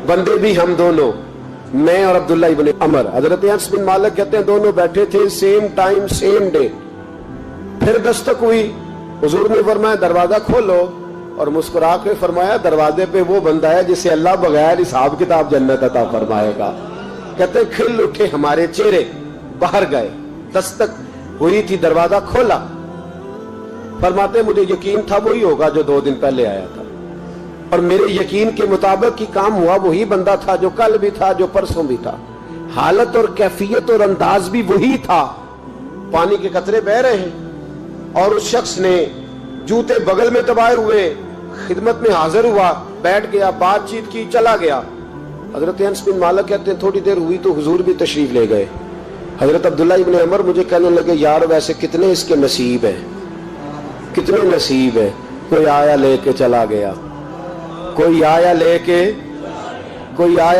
بندے بھی ہم دونوں، میں اور عبداللہ ابن عمر، حضرت انس بن مالک کہتے ہیں دونوں بیٹھے تھے، سیم ٹائم سیم ڈے۔ پھر دستک ہوئی، حضور نے فرمایا دروازہ کھولو، اور مسکرا کے فرمایا دروازے پہ وہ بندہ ہے جسے اللہ بغیر حساب کتاب جنت عطا فرمائے گا۔ کہتے ہیں کھل اٹھے ہمارے چہرے، باہر گئے، دستک ہوئی تھی، دروازہ کھولا۔ فرماتے مجھے یقین تھا وہی ہوگا جو 2 دن پہلے آیا تھا، اور میرے یقین کے مطابق ہی کام ہوا، وہی بندہ تھا جو کل بھی تھا، جو پرسوں بھی تھا، حالت اور کیفیت اور انداز بھی وہی تھا۔ پانی کے قطرے بہ رہے ہیں، اور اس شخص نے جوتے بغل میں دبائے ہوئے خدمت میں حاضر ہوا، بیٹھ گیا، بات چیت کی، چلا گیا۔ حضرت انس بن مالک کہتے ہیں تھوڑی دیر ہوئی تو حضور بھی تشریف لے گئے۔ حضرت عبداللہ ابن عمر مجھے کہنے لگے یار ویسے کتنے اس کے نصیب ہیں، کتنے نصیب ہے، کوئی آیا لے کے چلا گیا، کوئی آیا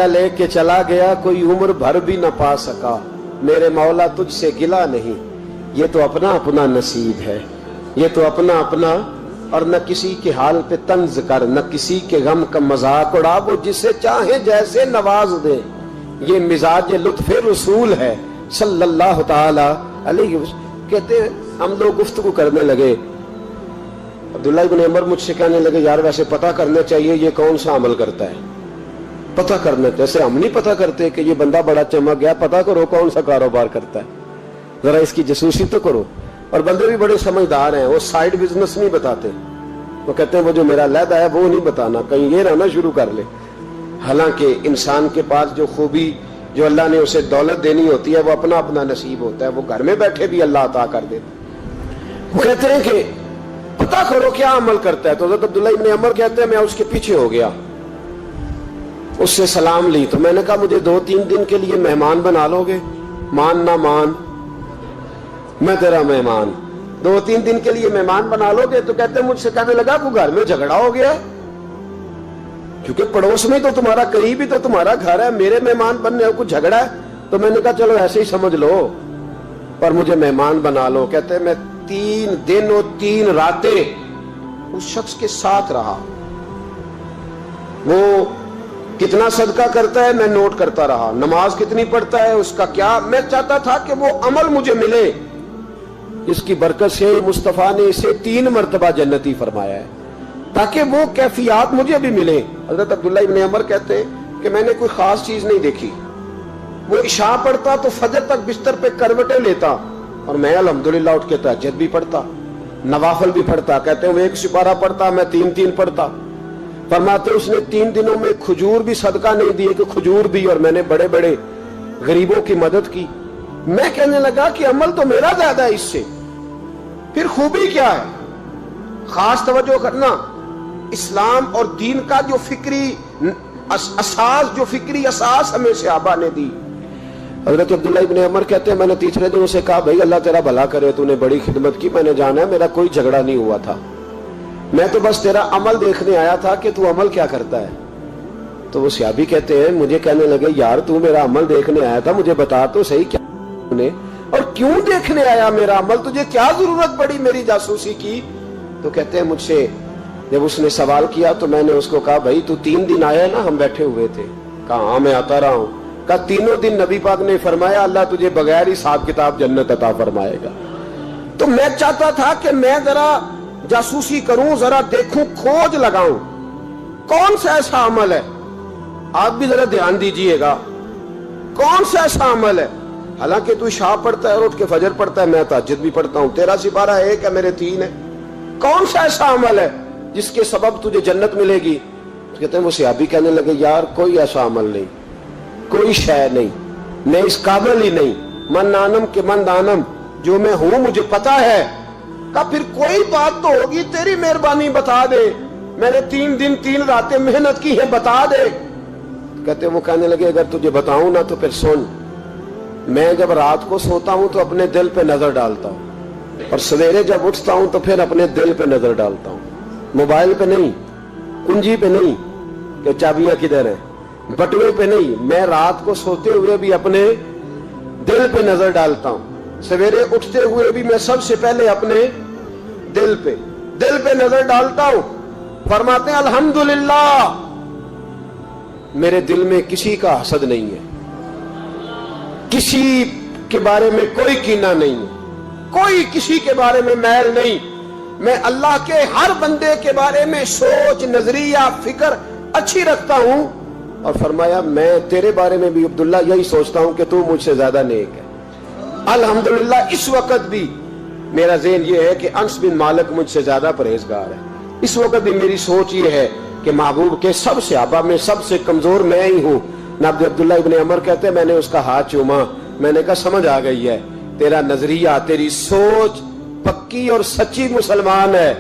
لے کے چلا گیا، کوئی عمر بھر بھی نہ پا سکا، میرے مولا تجھ سے گلا نہیں، یہ تو اپنا اپنا نصیب ہے، یہ تو اپنا اپنا، اور نہ کسی کے حال پہ طنز کر، نہ کسی کے غم کا مذاق اڑا، وہ جسے چاہے جیسے نواز دے، یہ مزاج لطف رسول ہے صلی اللہ تعالی علیہ وسلم۔ کہتے ہیں ہم لوگ گفتگو کرنے لگے، عبداللہ ابن عمر مجھ سے کہنے لگے یار ویسے پتہ کرنا چاہیے یہ کون سا عمل کرتا ہے، پتہ کرنا، جیسے ہم نہیں پتہ کرتے کہ یہ بندہ بڑا چمک گیا، پتہ کرو کون سا کاروبار کرتا ہے، ذرا اس کی جاسوسی تو کرو۔ اور بندے بھی بڑے سمجھدار ہیں، وہ سائیڈ بزنس نہیں بتاتے، وہ کہتے ہیں وہ جو میرا علیحدہ ہے وہ نہیں بتانا، کہیں یہ رہنا شروع کر لے۔ حالانکہ انسان کے پاس جو خوبی، جو اللہ نے اسے دولت دینی ہوتی ہے، وہ اپنا اپنا نصیب ہوتا ہے، وہ گھر میں بیٹھے بھی اللہ عطا کر دیتا۔ وہ کہتے ہیں کہ پتہ کرو کیا عمل کرتا ہے، تو حضرت عبداللہ ابن عمر کہتے ہیں میں اس کے پیچھے ہو گیا، اس سے سلام لی، تو میں نے کہا مجھے 2-3 دن کے لیے مہمان بنا لو گے، مان نہ مان میں تیرا مہمان، 2-3 دن کے لیے مہمان بنا لو گے؟ تو کہتے ہیں مجھ سے کہنے لگا کوئی گھر میں جھگڑا ہو گیا، کیونکہ پڑوس میں تو تمہارا قریب ہی تو تمہارا گھر ہے، میرے مہمان بننے کو جھگڑا ہے؟ تو میں نے کہا چلو ایسے ہی سمجھ لو، پر مجھے مہمان بنا لو۔ کہتے ہیں میں 3 دن اور 3 راتیں اس شخص کے ساتھ رہا، وہ کتنا صدقہ کرتا ہے میں نوٹ کرتا رہا، نماز کتنی پڑھتا ہے، اس کا کیا، میں چاہتا تھا کہ وہ عمل مجھے ملے، اس کی برکت سے مصطفیٰ نے اسے 3 مرتبہ جنتی فرمایا ہے۔ تاکہ وہ کیفیات مجھے بھی ملے. حضرت عبداللہ ابن عمر کہتے ہیں کہ میں نے کوئی خاص چیز نہیں دیکھی. وہ عشاء پڑھتا تو فجر تک بستر پہ کروٹیں لیتا اور میں الحمدللہ اٹھ کے تہجد بھی پڑھتا, نوافل بھی پڑھتا. کہتے ہیں وہ 1 سپارہ پڑھتا, میں 3 پڑھتا. فرماتے اس نے 3 دنوں میں کھجور بھی صدقہ نہیں دیے کہ کھجور بھی, اور میں نے بڑے بڑے غریبوں کی مدد کی. میں کہنے لگا کہ عمل تو میرا زیادہ ہے اس سے, پھر خوبی کیا ہے؟ خاص توجہ کرنا, اسلام اور دین کا جو فکری اساس ہمیں صحابہ نے دی. حضرت عبداللہ ابن عمر کہتے ہیں میں نے تیسرے دن اسے کہا بھائی اللہ تیرا بھلا کرے, تو نے بڑی خدمت کی, میں نے جانا ہے میرا کوئی جھگڑا نہیں ہوا تھا, میں تو بس تیرا عمل دیکھنے آیا تھا کہ تو عمل کیا کرتا ہے. تو وہ صحابی کہتے ہیں مجھے کہنے لگے یار تو میرا عمل دیکھنے آیا تھا, مجھے بتا تو صحیح کیا نے اور کیوں دیکھنے آیا میرا عمل, تجھے کیا ضرورت پڑی میری جاسوسی کی. تو کہتے ہیں مجھ سے جب اس نے سوال کیا تو میں نے اس کو کہا بھائی تو 3 دن آیا نا, ہم بیٹھے ہوئے تھے. کہا ہاں میں آتا رہا ہوں. کہا 3 دن نبی پاک نے فرمایا اللہ تجھے بغیر حساب کتاب جنت عطا فرمائے گا. تو میں چاہتا تھا کہ میں ذرا جاسوسی کروں, ذرا دیکھوں, کھوج لگاؤں کون سا ایسا عمل ہے. آپ بھی ذرا دھیان دیجئے گا کون سا ایسا عمل ہے. حالانکہ تو عشاء پڑھتا ہے اور اٹھ کے فجر پڑھتا ہے, میں تہجد بھی پڑھتا ہوں, تیرا سپارہ 1 ہے میرے 3 ہے. کون سا ایسا عمل ہے جس کے سبب تجھے جنت ملے گی. کہتے ہیں وہ صحابی کہنے لگے یار کوئی ایسا عمل نہیں, کوئی شے نہیں, میں اس قابل ہی نہیں. من آنم کے من دانم, جو میں ہوں مجھے پتا ہے. کہا پھر کوئی بات تو ہوگی, تیری مہربانی بتا دے, میں نے 3 دن 3 راتیں محنت کی ہے, بتا دے. کہتے ہیں وہ کہنے لگے اگر تجھے بتاؤں نا تو پھر سن. میں جب رات کو سوتا ہوں تو اپنے دل پہ نظر ڈالتا ہوں, اور سویرے جب اٹھتا ہوں تو پھر اپنے دل پہ نظر ڈالتا ہوں, موبائل پہ نہیں, کنجی پہ نہیں کہ چابیاں کدھر ہیں, بٹوے پہ نہیں. میں رات کو سوتے ہوئے بھی اپنے دل پہ نظر ڈالتا ہوں, سویرے اٹھتے ہوئے بھی میں سب سے پہلے اپنے دل پہ نظر ڈالتا ہوں. فرماتے ہیں الحمدللہ میرے دل میں کسی کا حسد نہیں ہے, کسی کے بارے میں کوئی کینہ نہیں ہے, کوئی کسی کے بارے میں میل نہیں. میں اللہ کے ہر بندے کے بارے میں سوچ, نظریہ, فکر اچھی رکھتا ہوں. اور فرمایا میں تیرے بارے میں بھی عبداللہ یہی سوچتا ہوں کہ تو مجھ سے زیادہ نیک ہے. الحمدللہ اس وقت بھی میرا ذہن یہ ہے کہ انس بن مالک مجھ سے زیادہ پرہیزگار ہے. اس وقت بھی میری سوچ یہ ہے کہ محبوب کے سب صحابہ میں سب سے کمزور میں ہی ہوں. نبی عبداللہ ابن عمر کہتے ہیں میں نے اس کا ہاتھ چوما, میں نے کہا سمجھ آ گئی ہے, تیرا نظریہ, تیری سوچ پکی اور سچی مسلمان ہے,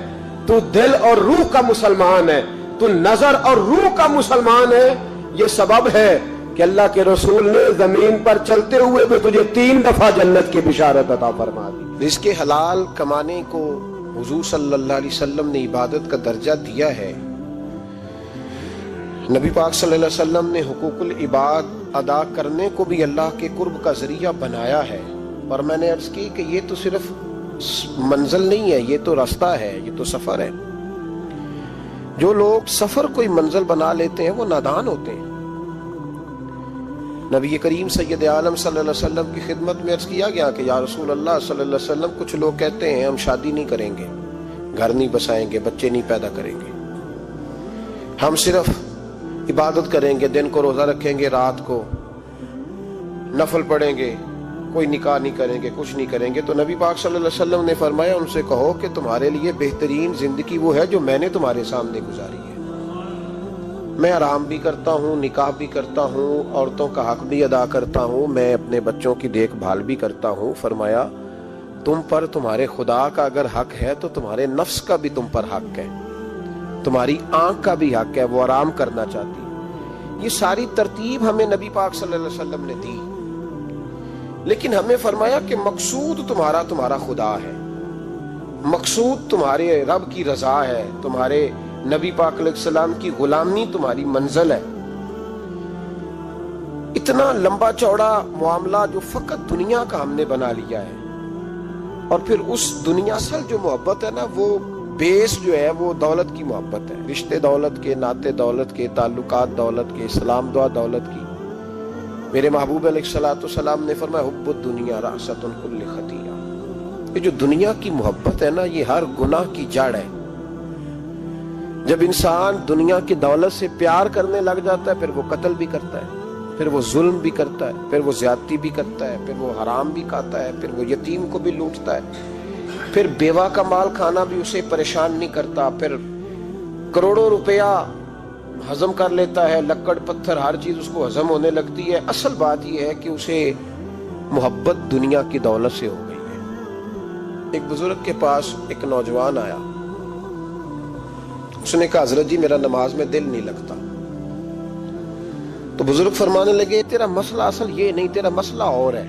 تو دل اور روح کا مسلمان ہے, تو نظر اور روح کا مسلمان ہے. یہ سبب ہے کہ اللہ کے رسول نے زمین پر چلتے ہوئے بھی تجھے 3 دفعہ جنت کی بشارت عطا فرما دی. رزق حلال کمانے کو حضور صلی اللہ علیہ وسلم نے عبادت کا درجہ دیا ہے. نبی پاک صلی اللہ علیہ وسلم نے حقوق العباد ادا کرنے کو بھی اللہ کے قرب کا ذریعہ بنایا ہے. اور میں نے عرض کی کہ یہ تو صرف منزل نہیں ہے, یہ تو راستہ ہے, یہ تو سفر ہے. جو لوگ سفر کوئی منزل بنا لیتے ہیں وہ نادان ہوتے ہیں. نبی کریم سید عالم صلی اللہ علیہ وسلم کی خدمت میں عرض کیا گیا کہ یا رسول اللہ صلی اللہ علیہ وسلم کچھ لوگ کہتے ہیں ہم شادی نہیں کریں گے, گھر نہیں بسائیں گے, بچے نہیں پیدا کریں گے, ہم صرف عبادت کریں گے, دن کو روزہ رکھیں گے, رات کو نفل پڑھیں گے, کوئی نکاح نہیں کریں گے, کچھ نہیں کریں گے. تو نبی پاک صلی اللہ علیہ وسلم نے فرمایا ان سے کہو کہ تمہارے لیے بہترین زندگی وہ ہے جو میں نے تمہارے سامنے گزاری ہے. میں آرام بھی کرتا ہوں, نکاح بھی کرتا ہوں, عورتوں کا حق بھی ادا کرتا ہوں, میں اپنے بچوں کی دیکھ بھال بھی کرتا ہوں. فرمایا تم پر تمہارے خدا کا اگر حق ہے تو تمہارے نفس کا بھی تم پر حق ہے, تمہاری آنکھ کا بھی حق ہے, وہ آرام کرنا چاہتی. یہ ساری ترتیب ہمیں نبی پاک صلی اللہ علیہ وسلم نے دی, لیکن ہمیں فرمایا کہ مقصود تمہارا خدا ہے, مقصود تمہارے رب کی رضا ہے, تمہارے نبی پاک علیہ السلام کی غلامی تمہاری منزل ہے. اتنا لمبا چوڑا معاملہ جو فقط دنیا کا ہم نے بنا لیا ہے, اور پھر اس دنیا اصل جو محبت ہے نا, وہ بیس جو ہے وہ دولت کی محبت ہے, رشتے دولت کے, ناطے دولت کے, تعلقات دولت کے, سلام دعا دولت کی. میرے محبوب علیہ الصلوۃ والسلام نے فرمایا حب الدنیا رأسۃ کل خطیئہ. یہ جو دنیا کی محبت ہے نا, یہ ہر گناہ کی جڑ ہے. جب انسان دنیا کی دولت سے پیار کرنے لگ جاتا ہے پھر وہ قتل بھی کرتا ہے، پھر وہ ظلم بھی کرتا ہے، پھر وہ زیادتی بھی کرتا ہے، پھر وہ حرام بھی کھاتا ہے، پھر وہ یتیم کو بھی لوٹتا ہے، پھر بیوہ کا مال کھانا بھی اسے پریشان نہیں کرتا، پھر کروڑوں روپیہ ہضم کر لیتا ہے، لکڑ پتھر ہر چیز اس کو ہضم ہونے لگتی ہے۔ اصل بات یہ ہے کہ اسے محبت دنیا کی دولت سے ہو گئی ہے۔ ایک بزرگ کے پاس ایک نوجوان آیا، اس نے کہا حضرت جی میرا نماز میں دل نہیں لگتا۔ تو بزرگ فرمانے لگے تیرا مسئلہ اصل یہ نہیں، تیرا مسئلہ اور ہے۔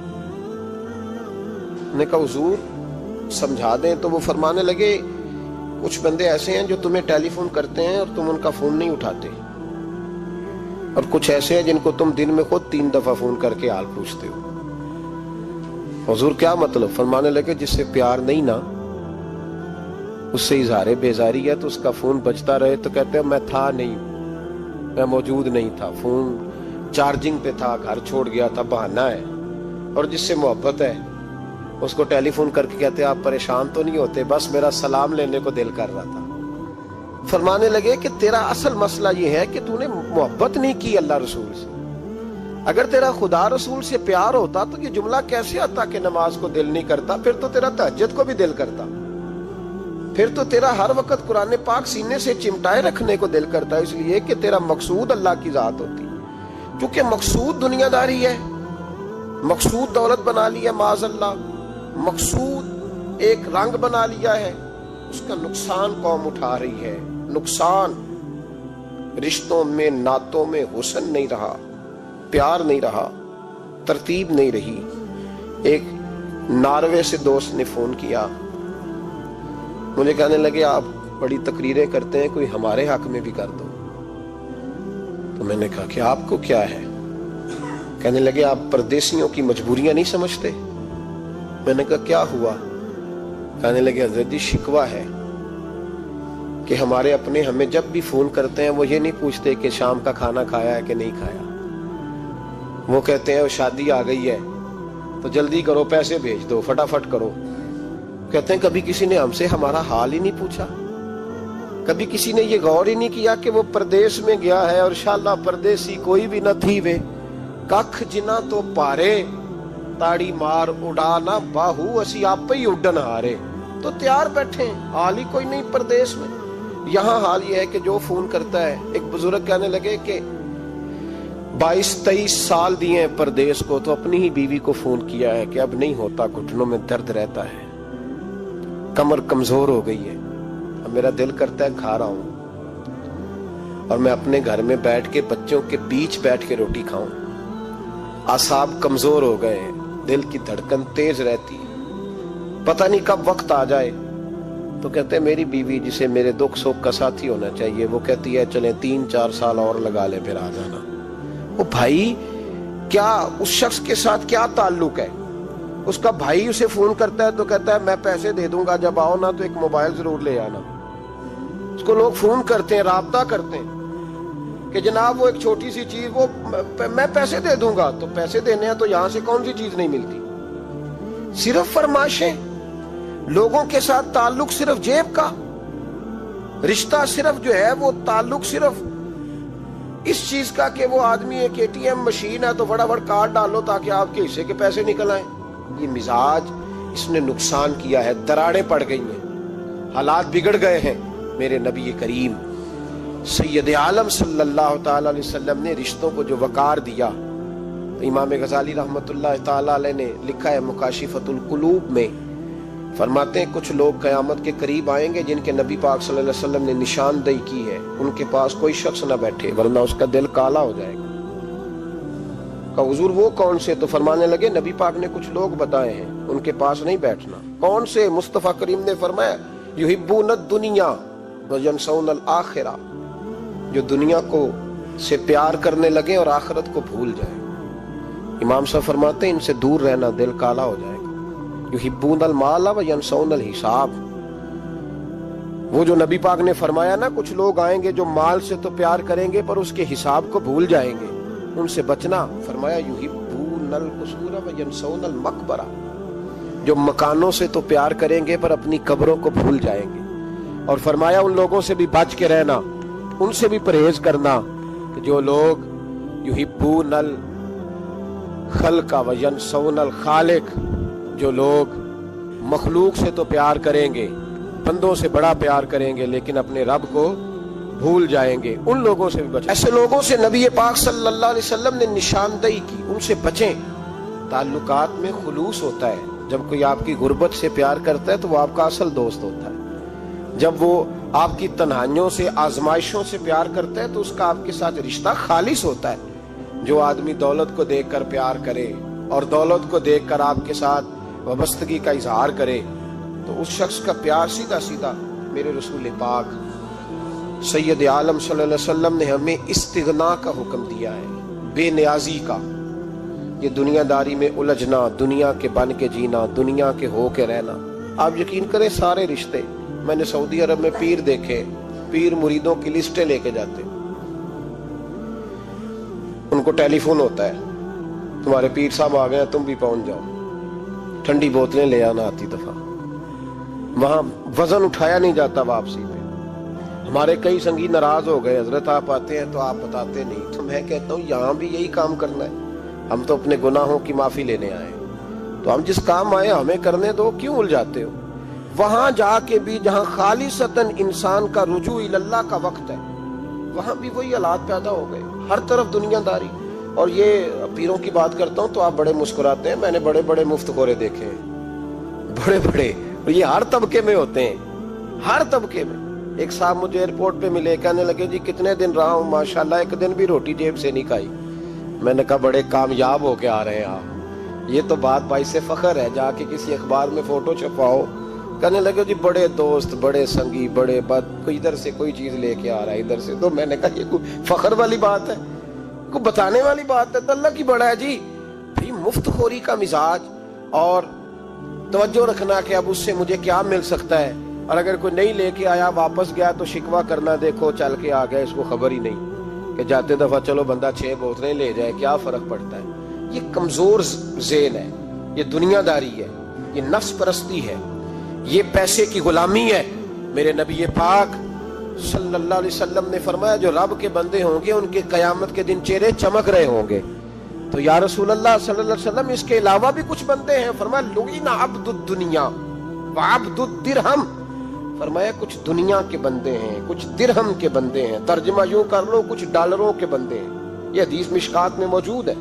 نے کہا حضور سمجھا دیں۔ تو وہ فرمانے لگے کچھ بندے ایسے ہیں جو تمہیں ٹیلی فون کرتے ہیں اور تم ان کا فون نہیں اٹھاتے، اور کچھ ایسے ہیں جن کو تم دن میں خود 3 دفعہ فون کر کے حال پوچھتے ہو۔ حضور کیا مطلب؟ فرمانے لگے جس سے پیار نہیں نا، اس سے اظہار بیزاری ہے تو اس کا فون بجتا رہے تو کہتے ہیں میں تھا نہیں، میں موجود نہیں تھا، فون چارجنگ پہ تھا، گھر چھوڑ گیا تھا، بہانہ ہے۔ اور جس سے محبت ہے اس کو ٹیلی فون کر کے کہتے ہیں آپ پریشان تو نہیں ہوتے، بس میرا سلام لینے کو دل کر رہا تھا۔ فرمانے لگے کہ تیرا اصل مسئلہ یہ ہے کہ تو نے محبت نہیں کی اللہ رسول سے۔ اگر تیرا خدا رسول سے پیار ہوتا تو یہ جملہ کیسے آتا کہ نماز کو دل نہیں کرتا؟ پھر تو تیرا تہجد کو بھی دل کرتا، پھر تو تیرا ہر وقت قرآن پاک سینے سے چمٹائے رکھنے کو دل کرتا، اس لیے کہ تیرا مقصود اللہ کی ذات ہوتی۔ کیونکہ مقصود دنیا داری ہے، مقصود دولت بنا لیا معاذ اللہ، مقصود ایک رنگ بنا لیا ہے، اس کا نقصان قوم اٹھا رہی ہے۔ نقصان رشتوں میں، نعتوں میں حسن نہیں رہا، پیار نہیں رہا، ترتیب نہیں رہی۔ ایک ناروے سے دوست نے فون کیا، مجھے کہنے لگے آپ بڑی تقریریں کرتے ہیں، کوئی ہمارے حق میں بھی کر دو۔ تو میں نے کہا کہ آپ کو کیا ہے؟ کہنے لگے آپ پردیسیوں کی مجبوریاں نہیں سمجھتے۔ میں نے کہا کیا ہوا؟ کہنے لگے حضرت جی شکوہ ہے کہ ہمارے اپنے ہمیں جب بھی فون کرتے ہیں وہ یہ نہیں پوچھتے کہ شام کا کھانا کھایا ہے کہ نہیں کھایا، وہ کہتے ہیں شادی آ گئی ہے تو جلدی کرو، پیسے بھیج دو، فٹافٹ کرو۔ کہتے ہیں کبھی کسی نے ہم سے ہمارا حال ہی نہیں پوچھا، کبھی کسی نے یہ غور ہی نہیں کیا کہ وہ پردیس میں گیا ہے اور انشاءاللہ پردیسی کوئی بھی نہ تھی وے ککھ جنا تو پارے تاڑی مار اڑانا باہو اسی آپ ہی اڈن ہارے۔ تو تیار بیٹھے ہیں، حال ہی کوئی نہیں پردیس میں۔ یہاں حال یہ ہے کہ جو فون کرتا ہے، ایک بزرگ کہنے لگے کہ 22-23 سال دیے ہیں پردیس کو، تو اپنی ہی بیوی کو فون کیا ہے کہ اب نہیں ہوتا، گھٹنوں میں درد رہتا ہے، کمر کمزور ہو گئی ہے، اب میرا دل کرتا ہے کھا رہا ہوں اور میں اپنے گھر میں بیٹھ کے بچوں کے بیچ بیٹھ کے روٹی کھاؤں۔ اعصاب کمزور ہو گئے ہیں، دل کی دھڑکن تیز رہتی ہے، پتہ نہیں کب وقت آ جائے۔ تو کہتے ہیں میری بیوی جسے میرے دکھ سکھ کا ساتھی ہونا چاہیے، وہ کہتی ہے چلیں 3-4 سال اور لگا لیں پھر آ جانا۔ وہ بھائی کیا اس شخص کے ساتھ کیا تعلق ہے؟ اس کا بھائی اسے فون کرتا ہے تو کہتا ہے میں پیسے دے دوں گا، جب آؤ نا تو ایک موبائل ضرور لے آنا۔ اس کو لوگ فون کرتے ہیں، رابطہ کرتے ہیں کہ جناب وہ ایک چھوٹی سی چیز، وہ میں پیسے دے دوں گا، تو پیسے دینے ہیں تو یہاں سے کون سی چیز نہیں ملتی؟ صرف فرمائشیں، لوگوں کے ساتھ تعلق صرف جیب کا، رشتہ صرف جو ہے وہ تعلق صرف اس چیز کا کہ وہ آدمی ایک ATM مشین ہے تو فٹافٹ کارڈ ڈالو تاکہ آپ کے حصے کے پیسے نکل آئیں۔ یہ مزاج اس نے نقصان کیا ہے، دراڑیں پڑ گئی ہیں، حالات بگڑ گئے ہیں۔ میرے نبی کریم سید عالم صلی اللہ تعالی علیہ وسلم نے رشتوں کو جو وقار دیا، امام غزالی رحمت اللہ تعالی علیہ نے لکھا ہے مکاشفۃ القلوب میں، فرماتے ہیں کچھ لوگ قیامت کے قریب آئیں گے جن کے نبی پاک صلی اللہ علیہ وسلم نے نشاندہی کی ہے، ان کے پاس کوئی شخص نہ بیٹھے ورنہ اس کا دل کالا ہو جائے گا۔ کہا حضور وہ کون سے؟ تو فرمانے لگے نبی پاک نے کچھ لوگ بتائے ہیں، ان کے پاس نہیں بیٹھنا۔ کون سے؟ مصطفیٰ کریم نے فرمایا یحبون الدنیا وینسون الآخرہ، جو دنیا کو سے پیار کرنے لگے اور آخرت کو بھول جائیں۔ امام صاحب فرماتے ہیں ان سے دور رہنا، دل کالا ہو جائے گا۔ یحبون المال وینسون الحساب، وہ جو نبی پاک نے فرمایا نا کچھ لوگ آئیں گے جو مال سے تو پیار کریں گے پر اس کے حساب کو بھول جائیں گے، ان سے بچنا۔ فرمایا یحبون القصور وینسون المقبرہ، جو مکانوں سے تو پیار کریں گے پر اپنی قبروں کو بھول جائیں گے۔ اور فرمایا ان لوگوں سے بھی بچ کے رہنا, ان سے بھی پرہیز کرنا کہ جو لوگ یحبون الخلق وینسون الخالق, جو لوگ مخلوق سے تو پیار کریں گے, بندوں سے بڑا پیار کریں گے, لیکن اپنے رب کو بھول جائیں گے, ان لوگوں سے بھی بچیں. ایسے لوگوں سے نبی پاک صلی اللہ علیہ وسلم نے نشاندہی کی, ان سے بچیں. تعلقات میں خلوص ہوتا ہے. جب کوئی آپ کی غربت سے پیار کرتا ہے تو وہ آپ کا اصل دوست ہوتا ہے. جب وہ آپ کی تنہائیوں سے, آزمائشوں سے پیار کرتا ہے تو اس کا آپ کے ساتھ رشتہ خالص ہوتا ہے. جو آدمی دولت کو دیکھ کر پیار کرے اور دولت کو دیکھ کر آپ کے ساتھ وابستگی کا اظہار کرے تو اس شخص کا پیار سیدھا سیدھا, میرے رسول پاک سید عالم صلی اللہ علیہ وسلم نے ہمیں استغنا کا حکم دیا ہے, بے نیازی کا. یہ دنیا داری میں الجھنا, دنیا کے بن کے جینا, دنیا کے ہو کے رہنا. آپ یقین کریں سارے رشتے, میں نے سعودی عرب میں پیر دیکھے, پیر مریدوں کی لسٹیں لے کے جاتے, ان کو ٹیلی فون ہوتا ہے, تمہارے پیر صاحب آ گئے, تم بھی پہنچ جاؤ, ٹھنڈی بوتلیں لے آنا آتی دفعہ. وہاں وزن اٹھایا نہیں جاتا واپسی پہ. ہمارے کئی سنگی ناراض ہو گئے, حضرت آپ آتے ہیں تو آپ بتاتے نہیں. تو میں کہتا ہوں یہاں بھی یہی کام کرنا ہے, ہم تو اپنے گناہوں کی معافی لینے آئے, تو ہم جس کام آئے ہمیں کرنے دو, کیوں الجھاتے ہو. وہاں جا کے بھی جہاں خالصتاً انسان کا رجوع اللہ کا وقت ہے, وہاں بھی وہی حالات پیدا ہو گئے, ہر طرف دنیا داری. اور یہ پیروں کی بات کرتا ہوں تو آپ بڑے مسکراتے ہیں, میں نے بڑے بڑے مفت خورے دیکھے ہیں, بڑے بڑے, اور یہ ہر طبقے میں ہوتے ہیں, ہر طبقے میں. ایک صاحب مجھے ایئرپورٹ پہ ملے, کہنے لگے جی کتنے دن رہا ہوں, ماشاءاللہ ایک دن بھی روٹی جیب سے نہیں کھائی. میں نے کہا بڑے کامیاب ہو کے آ رہے ہیں آپ, یہ تو بات باعث فخر ہے, جا کے کسی اخبار میں فوٹو چھپاؤ. کہنے لگے جی بڑے دوست, بڑے سنگی, بڑے کوئی ادھر سے کوئی چیز لے کے آ رہا ہے ادھر سے. تو میں نے کہا یہ کوئی فخر والی بات ہے, کوئی بتانے والی بات ہے؟ تو اللہ کی بڑا ہے جی. بھی مفت خوری کا مزاج اور توجہ رکھنا کہ اب اس سے مجھے کیا مل سکتا ہے, اور اگر کوئی نہیں لے کے آیا واپس گیا تو شکوہ کرنا, دیکھو چل کے آ گیا, اس کو خبر ہی نہیں کہ جاتے دفعہ چلو بندہ 6 بوتلیں لے جائے, کیا فرق پڑتا ہے. یہ کمزور ذہن ہے, یہ دنیا داری ہے, یہ نفس پرستی ہے, یہ پیسے کی غلامی ہے. میرے نبی پاک صلی اللہ علیہ وسلم نے فرمایا جو رب کے بندے ہوں گے ان کے قیامت کے دن چہرے چمک رہے ہوں گے. تو یا رسول اللہ صلی اللہ علیہ وسلم اس کے علاوہ بھی کچھ بندے ہیں. فرمایا لعن عبد الدنیا وعبد الدرہم, فرمایا کچھ دنیا کے بندے ہیں, کچھ درہم کے بندے ہیں. ترجمہ یوں کر لو, کچھ ڈالروں کے بندے ہیں. یہ حدیث مشکات میں موجود ہے.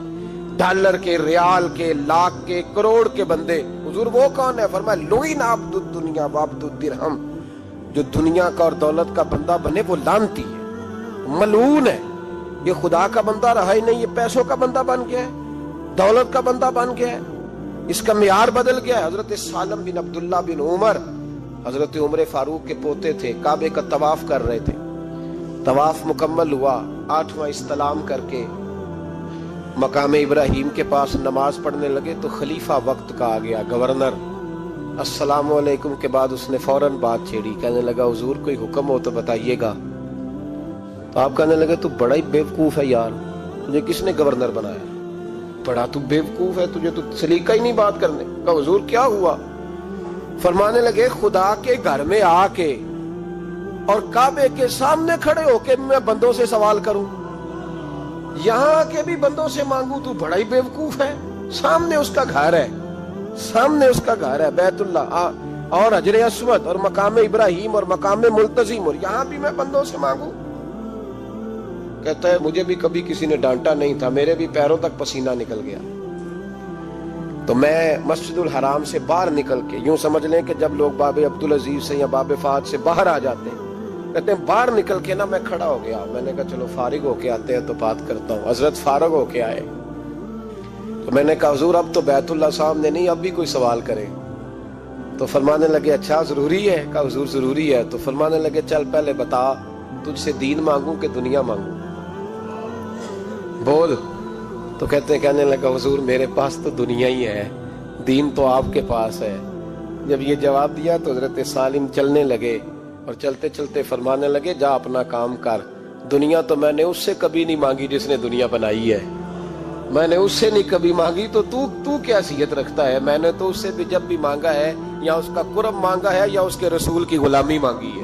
ڈالر کے, ریال کے, لاکھ کے, کروڑ کے بندے. حضور وہ کون ہے؟ فرمایا لعن عبد الدنیا وعبد الدرہم, جو دنیا کا اور دولت کا بندہ بنے وہ لعنتی ہے, ملعون ہے. یہ خدا کا بندہ رہا ہی نہیں, یہ پیسوں کا بندہ بن گیا ہے, دولت کا بندہ بن گیا ہے, اس کا معیار بدل گیا ہے. حضرت سالم بن عبداللہ بن عمر, حضرت عمر فاروق کے پوتے تھے, کعبے کا طواف کر رہے تھے. طواف مکمل ہوا, 8واں استلام کر کے مقام ابراہیم کے پاس نماز پڑھنے لگے تو خلیفہ وقت کا آ گیا, گورنر. السلام علیکم کے بعد اس نے فوراً بات چھیڑی, کہنے لگا حضور کوئی حکم ہو تو بتائیے گا. تو آپ کہنے لگے تو بڑا ہی بیوقوف ہے یار, تجھے کس نے گورنر بنایا, بڑا تو بیوقوف ہے, تجھے تو سلیقہ ہی نہیں بات کرنے کا. حضور کیا ہوا؟ فرمانے لگے خدا کے گھر میں آ کے اور کعبے کے سامنے کھڑے ہو کے میں بندوں سے سوال کروں, یہاں آ کے بھی بندوں سے مانگوں, تو بڑا ہی بیوقوف ہے. سامنے اس کا گھر ہے, سامنے اس کا گھر ہے بیت اللہ اور حجر اسود اور مقام ابراہیم اور مقام ملتزم, اور یہاں بھی میں بندوں سے مانگوں. کہتا ہے مجھے بھی کبھی کسی نے ڈانٹا نہیں تھا, میرے بھی پیروں تک پسینہ نکل گیا. تو میں مسجد الحرام سے باہر نکل کے, یوں سمجھ لیں کہ جب لوگ باب عبدالعزیز سے یا باب فہد سے باہر آ جاتے ہیں, کہتے ہیں باہر نکل کے نا میں کھڑا ہو گیا. میں نے کہا چلو فارغ ہو کے آتے ہیں تو بات کرتا ہوں. حضرت فارغ ہو کے آئے تو میں نے کہا حضور اب تو بیت اللہ سامنے نہیں, اب بھی کوئی سوال کرے. تو فرمانے لگے اچھا ضروری ہے؟ کہا حضور ضروری ہے. تو فرمانے لگے چل پہلے بتا تجھ سے دین مانگوں کہ دنیا مانگوں, بول. تو کہنے لگا حضور میرے پاس تو دنیا ہی ہے, دین تو آپ کے پاس ہے. جب یہ جواب دیا تو حضرت سالم چلنے لگے اور چلتے چلتے فرمانے لگے جا اپنا کام کر, دنیا تو میں نے اس سے کبھی نہیں مانگی جس نے دنیا بنائی ہے, میں نے اس سے نہیں کبھی مانگی, تو کیا حیثیت رکھتا ہے؟ میں نے تو اس سے بھی جب بھی مانگا ہے یا اس کا قرب مانگا ہے یا اس کے رسول کی غلامی مانگی ہے.